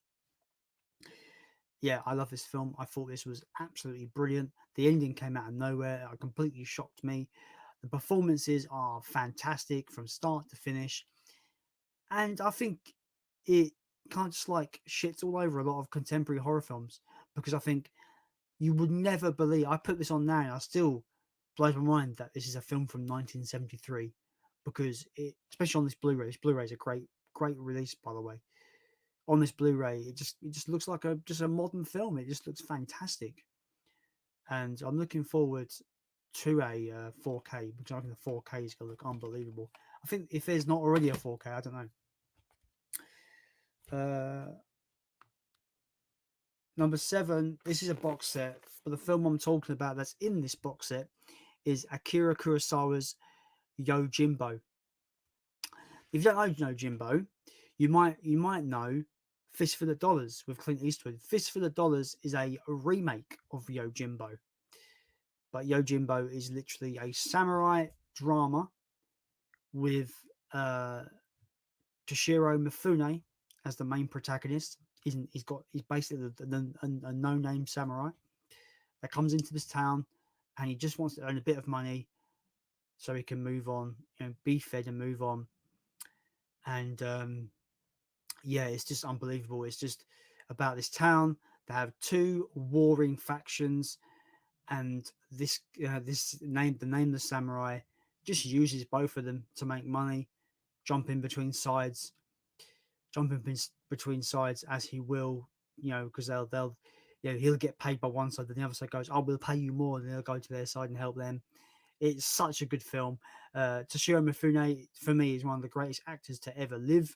yeah, I love this film. I thought this was absolutely brilliant. The ending came out of nowhere. It completely shocked me. The performances are fantastic from start to finish. And I think it kind of just like shits all over a lot of contemporary horror films because I think you would never believe. I put this on now, and I still blows my mind that this is a film from 1973 because it, especially on this Blu-ray. This Blu-ray is a great release, by the way. On this Blu-ray, it just looks like a modern film. It just looks fantastic, and I'm looking forward to a 4K because I think the 4K is going to look unbelievable. I think if there's not already a 4K, I don't know. Number 7, this is a box set, but the film I'm talking about that's in this box set is Akira Kurosawa's Yojimbo. If you don't know Yojimbo, you might know Fistful of Dollars with Clint Eastwood. Fistful of Dollars is a remake of Yojimbo, but Yojimbo is literally a samurai drama with uh, Toshiro Mifune as the main protagonist. He's basically a no-name samurai that comes into this town, and he just wants to earn a bit of money so he can move on, be fed and move on. And yeah, it's just unbelievable. It's just about this town. They have two warring factions, and the nameless samurai just uses both of them to make money, jumping between sides, between sides as he will, because they'll he'll get paid by one side, then the other side goes, "Oh, we'll pay you more," and they'll go to their side and help them. It's such a good film. Toshiro Mifune, for me, is one of the greatest actors to ever live.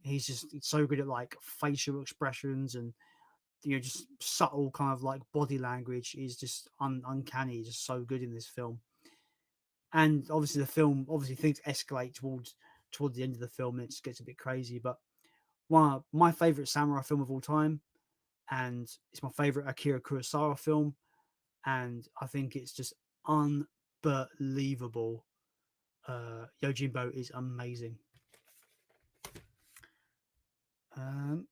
He's just so good at like facial expressions and just subtle kind of like body language is just uncanny. Just so good in this film. And obviously, the film obviously things escalate towards the end of the film. And it just gets a bit crazy. But one of my favorite samurai film of all time, and it's my favorite Akira Kurosawa film, and I think it's just unbelievable. Yojimbo is amazing. Um,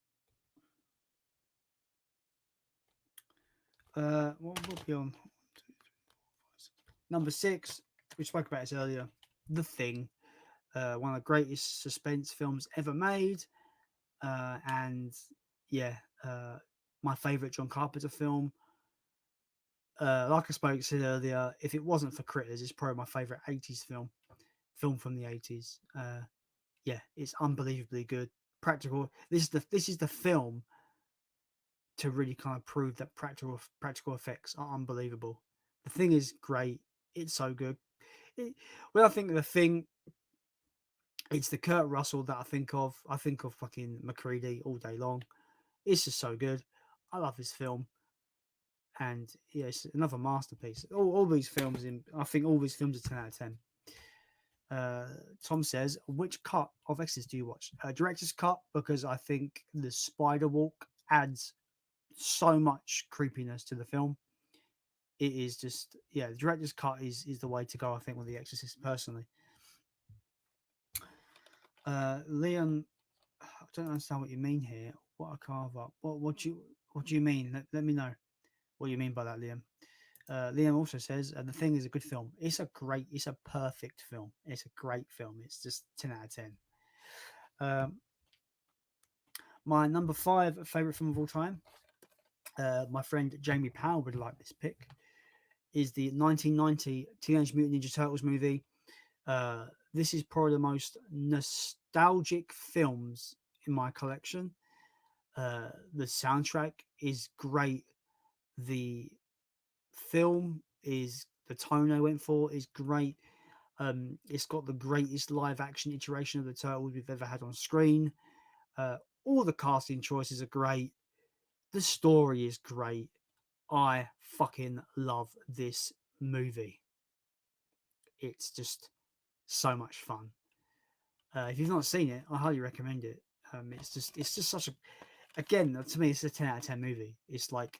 what will be on number 6? We spoke about this earlier. The Thing, one of the greatest suspense films ever made, and yeah, my favorite John Carpenter film. Like I said earlier, if it wasn't for Critters, it's probably my favorite 80s film from the 80s. Yeah, it's unbelievably good. Practical. This is the film to really kind of prove that practical effects are unbelievable. The Thing is great. It's so good. When I think of The Thing, it's the Kurt Russell that I think of. I think of fucking McCready all day long. It's just so good. I love this film, and yeah, it's another masterpiece. All these films, I think all these films are 10 out of 10. Tom says, which cut of Exorcist do you watch? Director's cut, because I think the spider walk adds so much creepiness to the film. It is just, yeah, the director's cut is the way to go, I think, with The Exorcist, personally. Leon, I don't understand what you mean here. What a carve up. What do you mean? Let me know what you mean by that, Liam. Liam also says The Thing is a good film. It's a perfect film. It's a great film. It's just 10 out of 10. My number 5 favorite film of all time, my friend Jamie Powell would like this pick, is the 1990 Teenage Mutant Ninja Turtles movie. This is probably the most nostalgic films in my collection. The soundtrack is great. The film is the tone I went for is great. It's got the greatest live action iteration of the Turtles we've ever had on screen. All the casting choices are great. The story is great. I fucking love this movie. It's just so much fun. If you've not seen it, I highly recommend it. It's just such a, again, to me, it's a 10 out of 10 movie. It's like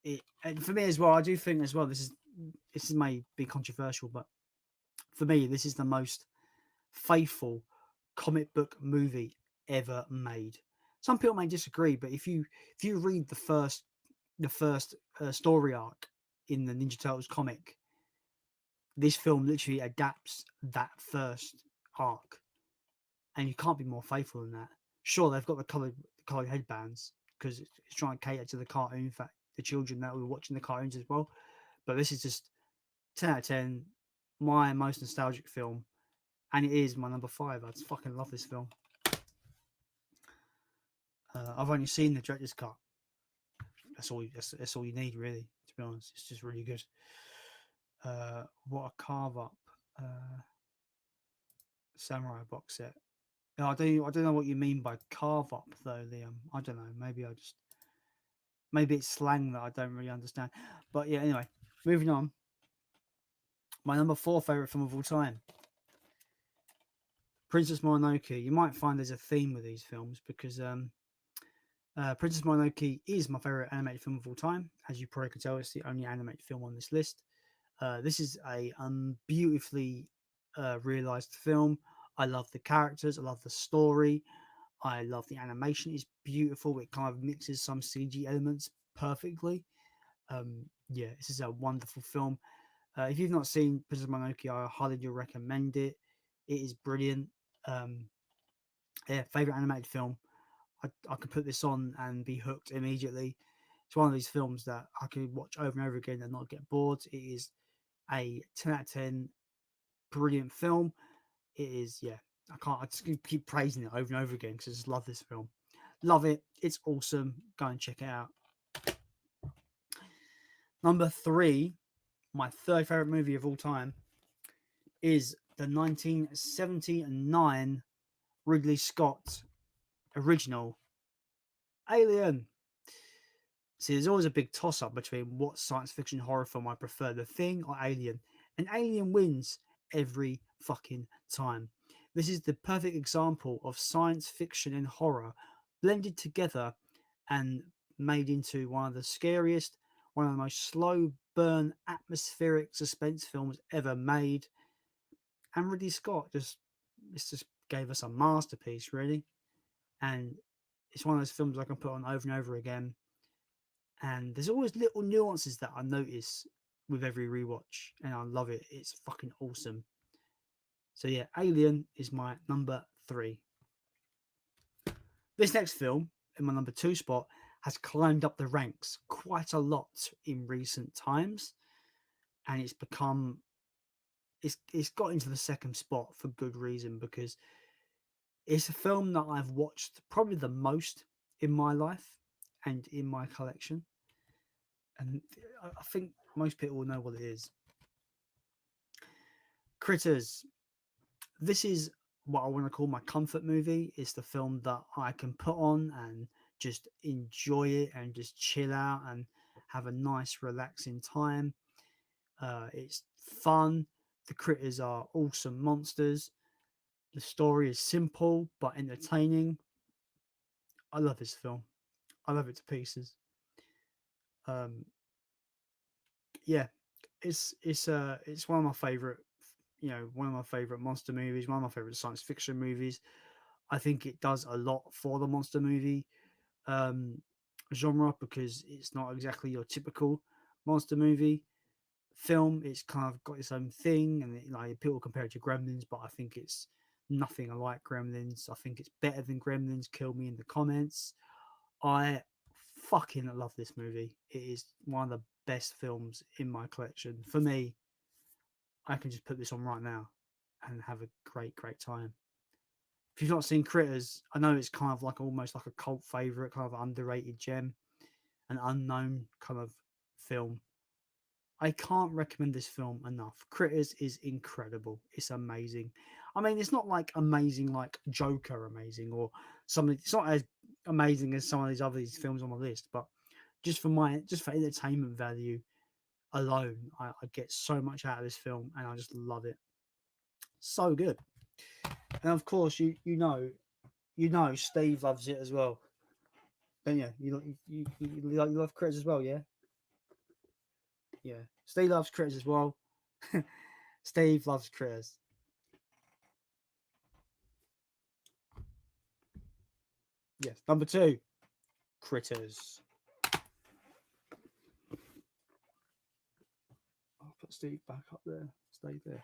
it, and for me as well, I do think as well, this may be controversial, but for me, this is the most faithful comic book movie ever made. Some people may disagree, but if you read the first story arc in the Ninja Turtles comic, this film literally adapts that first arc, and you can't be more faithful than that. Sure, they've got the colored headbands because it's trying to cater to the cartoon fact, the children that were watching the cartoons as well. But this is just 10 out of 10, my most nostalgic film, and it is my number 5. I just fucking love this film. I've only seen the director's cut. That's all. That's all you need, really. To be honest, it's just really good. What a carve up samurai box set. I don't know what you mean by carve up though, Liam. I don't know. Maybe it's slang that I don't really understand. But yeah, anyway, moving on. My number 4 favorite film of all time, Princess Mononoke. You might find there's a theme with these films because Princess Mononoke is my favorite animated film of all time. As you probably can tell, it's the only animated film on this list. This is a beautifully realized film. I love the characters. I love the story. I love the animation. It's beautiful. It kind of mixes some CG elements perfectly. Yeah, this is a wonderful film. If you've not seen Princess Mononoke, I highly do recommend it. It is brilliant. Yeah, favorite animated film. I could put this on and be hooked immediately. It's one of these films that I could watch over and over again and not get bored. It is a 10 out of 10 brilliant film. It is, yeah. I just keep praising it over and over again because I just love this film. Love it. It's awesome. Go and check it out. Number 3, my third favorite movie of all time, is the 1979 Ridley Scott original Alien. See, there's always a big toss up between what science fiction horror film I prefer, The Thing or Alien. And Alien wins every fucking time. This is the perfect example of science fiction and horror blended together and made into one of the scariest, one of the most slow burn, atmospheric suspense films ever made. And Ridley Scott just gave us a masterpiece, really. And it's one of those films I can put on over and over again. And there's always little nuances that I notice with every rewatch, and I love it. It's fucking awesome. So yeah, Alien is my number 3. This next film, in my number 2 spot, has climbed up the ranks quite a lot in recent times, and it's got into the second spot for good reason, because it's a film that I've watched probably the most in my life and in my collection. And I think most people will know what it is. Critters. This is what I want to call my comfort movie. It's the film that I can put on and just enjoy it and just chill out and have a nice, relaxing time. It's fun. The critters are awesome monsters. The story is simple but entertaining. I love this film. I love it to pieces. Yeah, it's one of my favorite, one of my favorite monster movies, one of my favorite science fiction movies. I think it does a lot for the monster movie genre, because it's not exactly your typical monster movie film. It's kind of got its own thing, and people compare it to Gremlins, but I think it's nothing like Gremlins. I think it's better than Gremlins. Kill me in the comments. I fucking love this movie. It is one of the best films in my collection. For me, I can just put this on right now and have a great, great time. If you've not seen Critters, I know it's kind of like almost like a cult favorite, kind of underrated gem, an unknown kind of film. I can't recommend this film enough. Critters is incredible. It's amazing. I mean, it's not like amazing like Joker amazing or something. It's not as amazing as some of these other films on the list, but just for entertainment value alone, I get so much out of this film, and I just love it. So good. And of course, you know Steve loves it as well, don't you? You love Critters as well, yeah. Yeah, Steve loves Critters as well. Steve loves Critters. Yes. Number 2, Critters. I'll put Steve back up there. Stay there.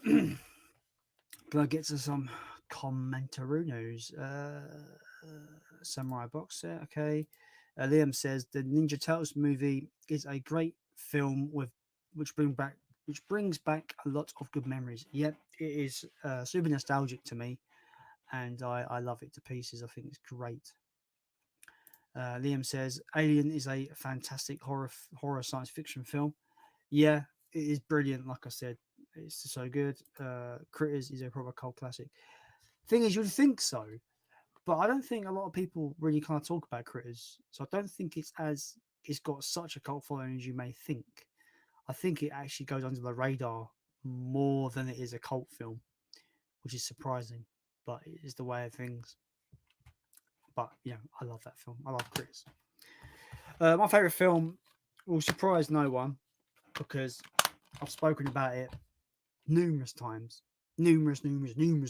Can I get to some commentarunos? Samurai Box set. Okay. Liam says the Ninja Turtles movie is a great film with which bring back which brings back a lot of good memories. Yep, it is super nostalgic to me, and I love it to pieces. I think it's great. Liam says Alien is a fantastic horror science fiction film. Yeah, it is brilliant. Like I said, it's so good. Critters is a proper cult classic. Thing is, you'd think so, but I don't think a lot of people really kind of talk about Critters. So I don't think it's got such a cult following as you may think. I think it actually goes under the radar more than it is a cult film, which is surprising, but it is the way of things. But I love that film. I love Critters. My favorite film will surprise no one because I've spoken about it numerous times, numerous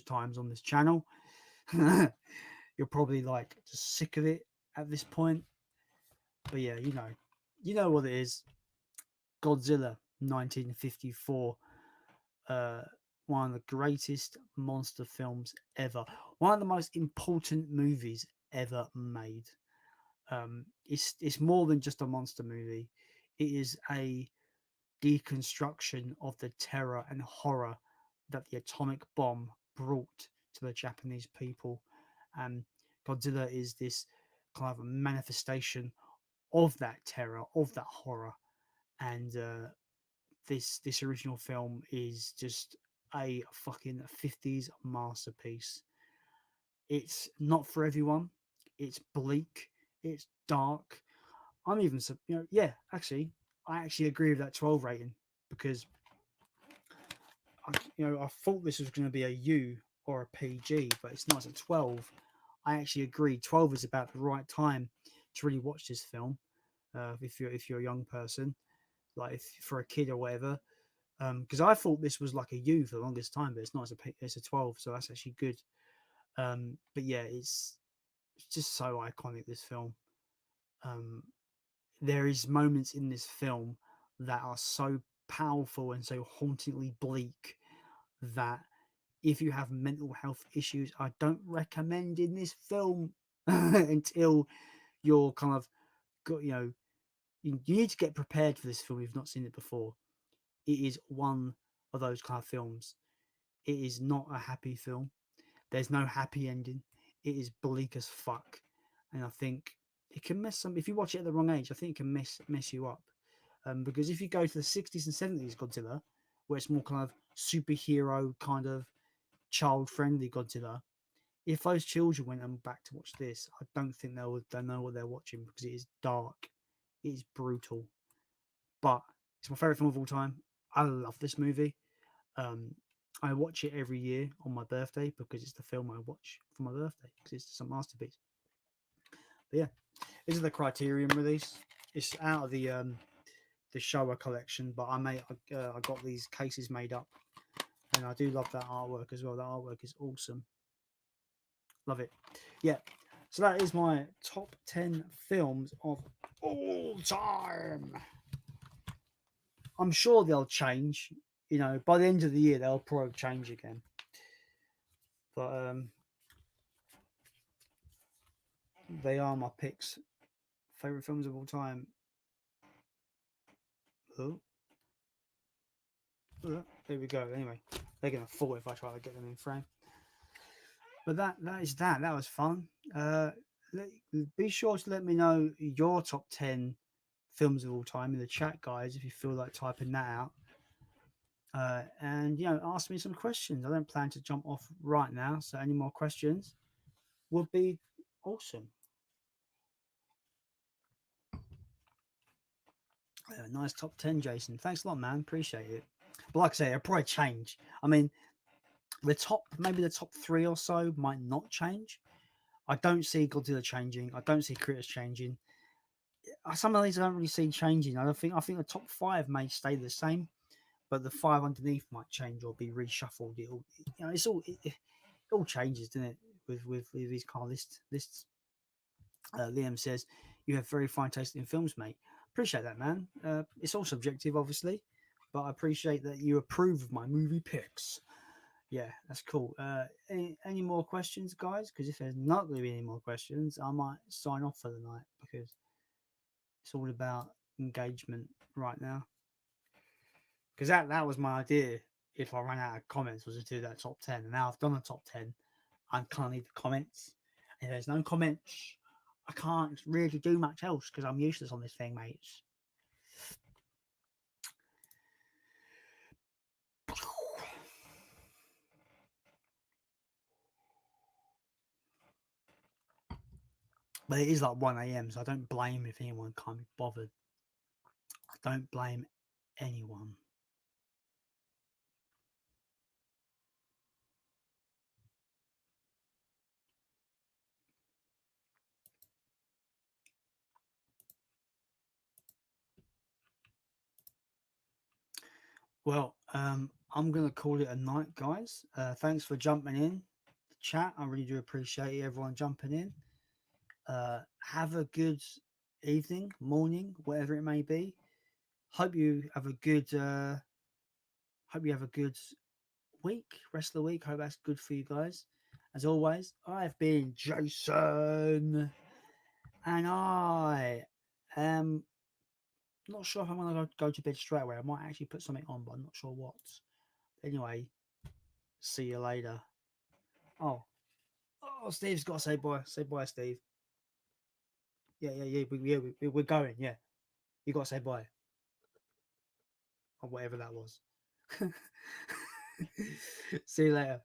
times on this channel. You're probably like just sick of it at this point, but yeah, you know what it is. Godzilla 1954, uh, one of the greatest monster films ever, one of the most important movies ever made. It's more than just a monster movie. It is a deconstruction of the terror and horror that the atomic bomb brought to the Japanese people. And Godzilla is this kind of a manifestation of that terror, of that horror. And this original film is just a fucking 50s masterpiece. It's not for everyone. It's bleak. It's dark. I'm even, yeah, actually, I actually agree with that 12 rating because I thought this was going to be a U or a PG, but it's not. It's a 12. I actually agree. 12 is about the right time to really watch this film. If you're a young person, like if for a kid or whatever, because I thought this was like a U for the longest time, but it's not. It's a 12, so that's actually good. But yeah, it's just so iconic. This film. Um, there is moments in this film that are so powerful and so hauntingly bleak that if you have mental health issues, I don't recommend in this film until you're kind of got, you need to get prepared for this film if you've not seen it before. It is one of those kind of films. It is not a happy film. There's no happy ending. It is bleak as fuck. And I think it can mess some, if you watch it at the wrong age, I think it can mess you up. Because if you go to the 60s and 70s Godzilla, where it's more kind of superhero kind of child friendly Godzilla, if those children went back to watch this, I don't think they'll know what they're watching because it is dark, it is brutal. But it's my favorite film of all time. I love this movie. Um, I watch it every year on my birthday because it's the film I watch for my birthday because it's just a masterpiece. But yeah, this is the Criterion release. It's out of the Showa collection, but I got these cases made up, and I do love that artwork as well. That artwork is awesome. Love it. Yeah. So that is my top 10 films of all time. I'm sure they'll change. By the end of the year, they'll probably change again. But they are my picks. Favorite films of all time. Oh, there we go. Anyway, they're gonna fall if I try to get them in frame. But that is that. That was fun. Be sure to let me know your top 10 films of all time in the chat, guys, if you feel like typing that out. And ask me some questions. I don't plan to jump off right now, so any more questions would be awesome. Nice top 10, Jason. Thanks a lot, man. Appreciate it. But like I say, it'll probably change. I mean, maybe the top 3 or so might not change. I don't see Godzilla changing. I don't see Critters changing. Some of these I don't really see changing. I think the top 5 may stay the same, but the 5 underneath might change or be reshuffled. It all changes, doesn't it? with his car lists. Liam says, "You have very fine taste in films, mate." Appreciate that, man. It's all subjective, obviously, but I appreciate that you approve of my movie picks. Yeah, that's cool. Any more questions, guys? Because if there's not going to be any more questions, I might sign off for the night because it's all about engagement right now. Because that was my idea. If I ran out of comments, was to do that top 10. And now I've done the top 10. I can't need the comments. And if there's no comments, I can't really do much else because I'm useless on this thing, mates. But it is like 1 a.m., so I don't blame if anyone can't be bothered. I don't blame anyone. Well, I'm going to call it a night, guys. Thanks for jumping in the chat. I really do appreciate everyone jumping in. Have a good evening, morning, whatever it may be. Hope you have a good week, rest of the week. Hope that's good for you guys. As always, I've been Jason, and I am not sure if I'm going to go to bed straight away. I might actually put something on, but I'm not sure what. Anyway, see you later. Oh, Steve's got to say bye. Say bye, Steve. Yeah. We're going. Yeah, you got to say bye, or whatever that was. See you later.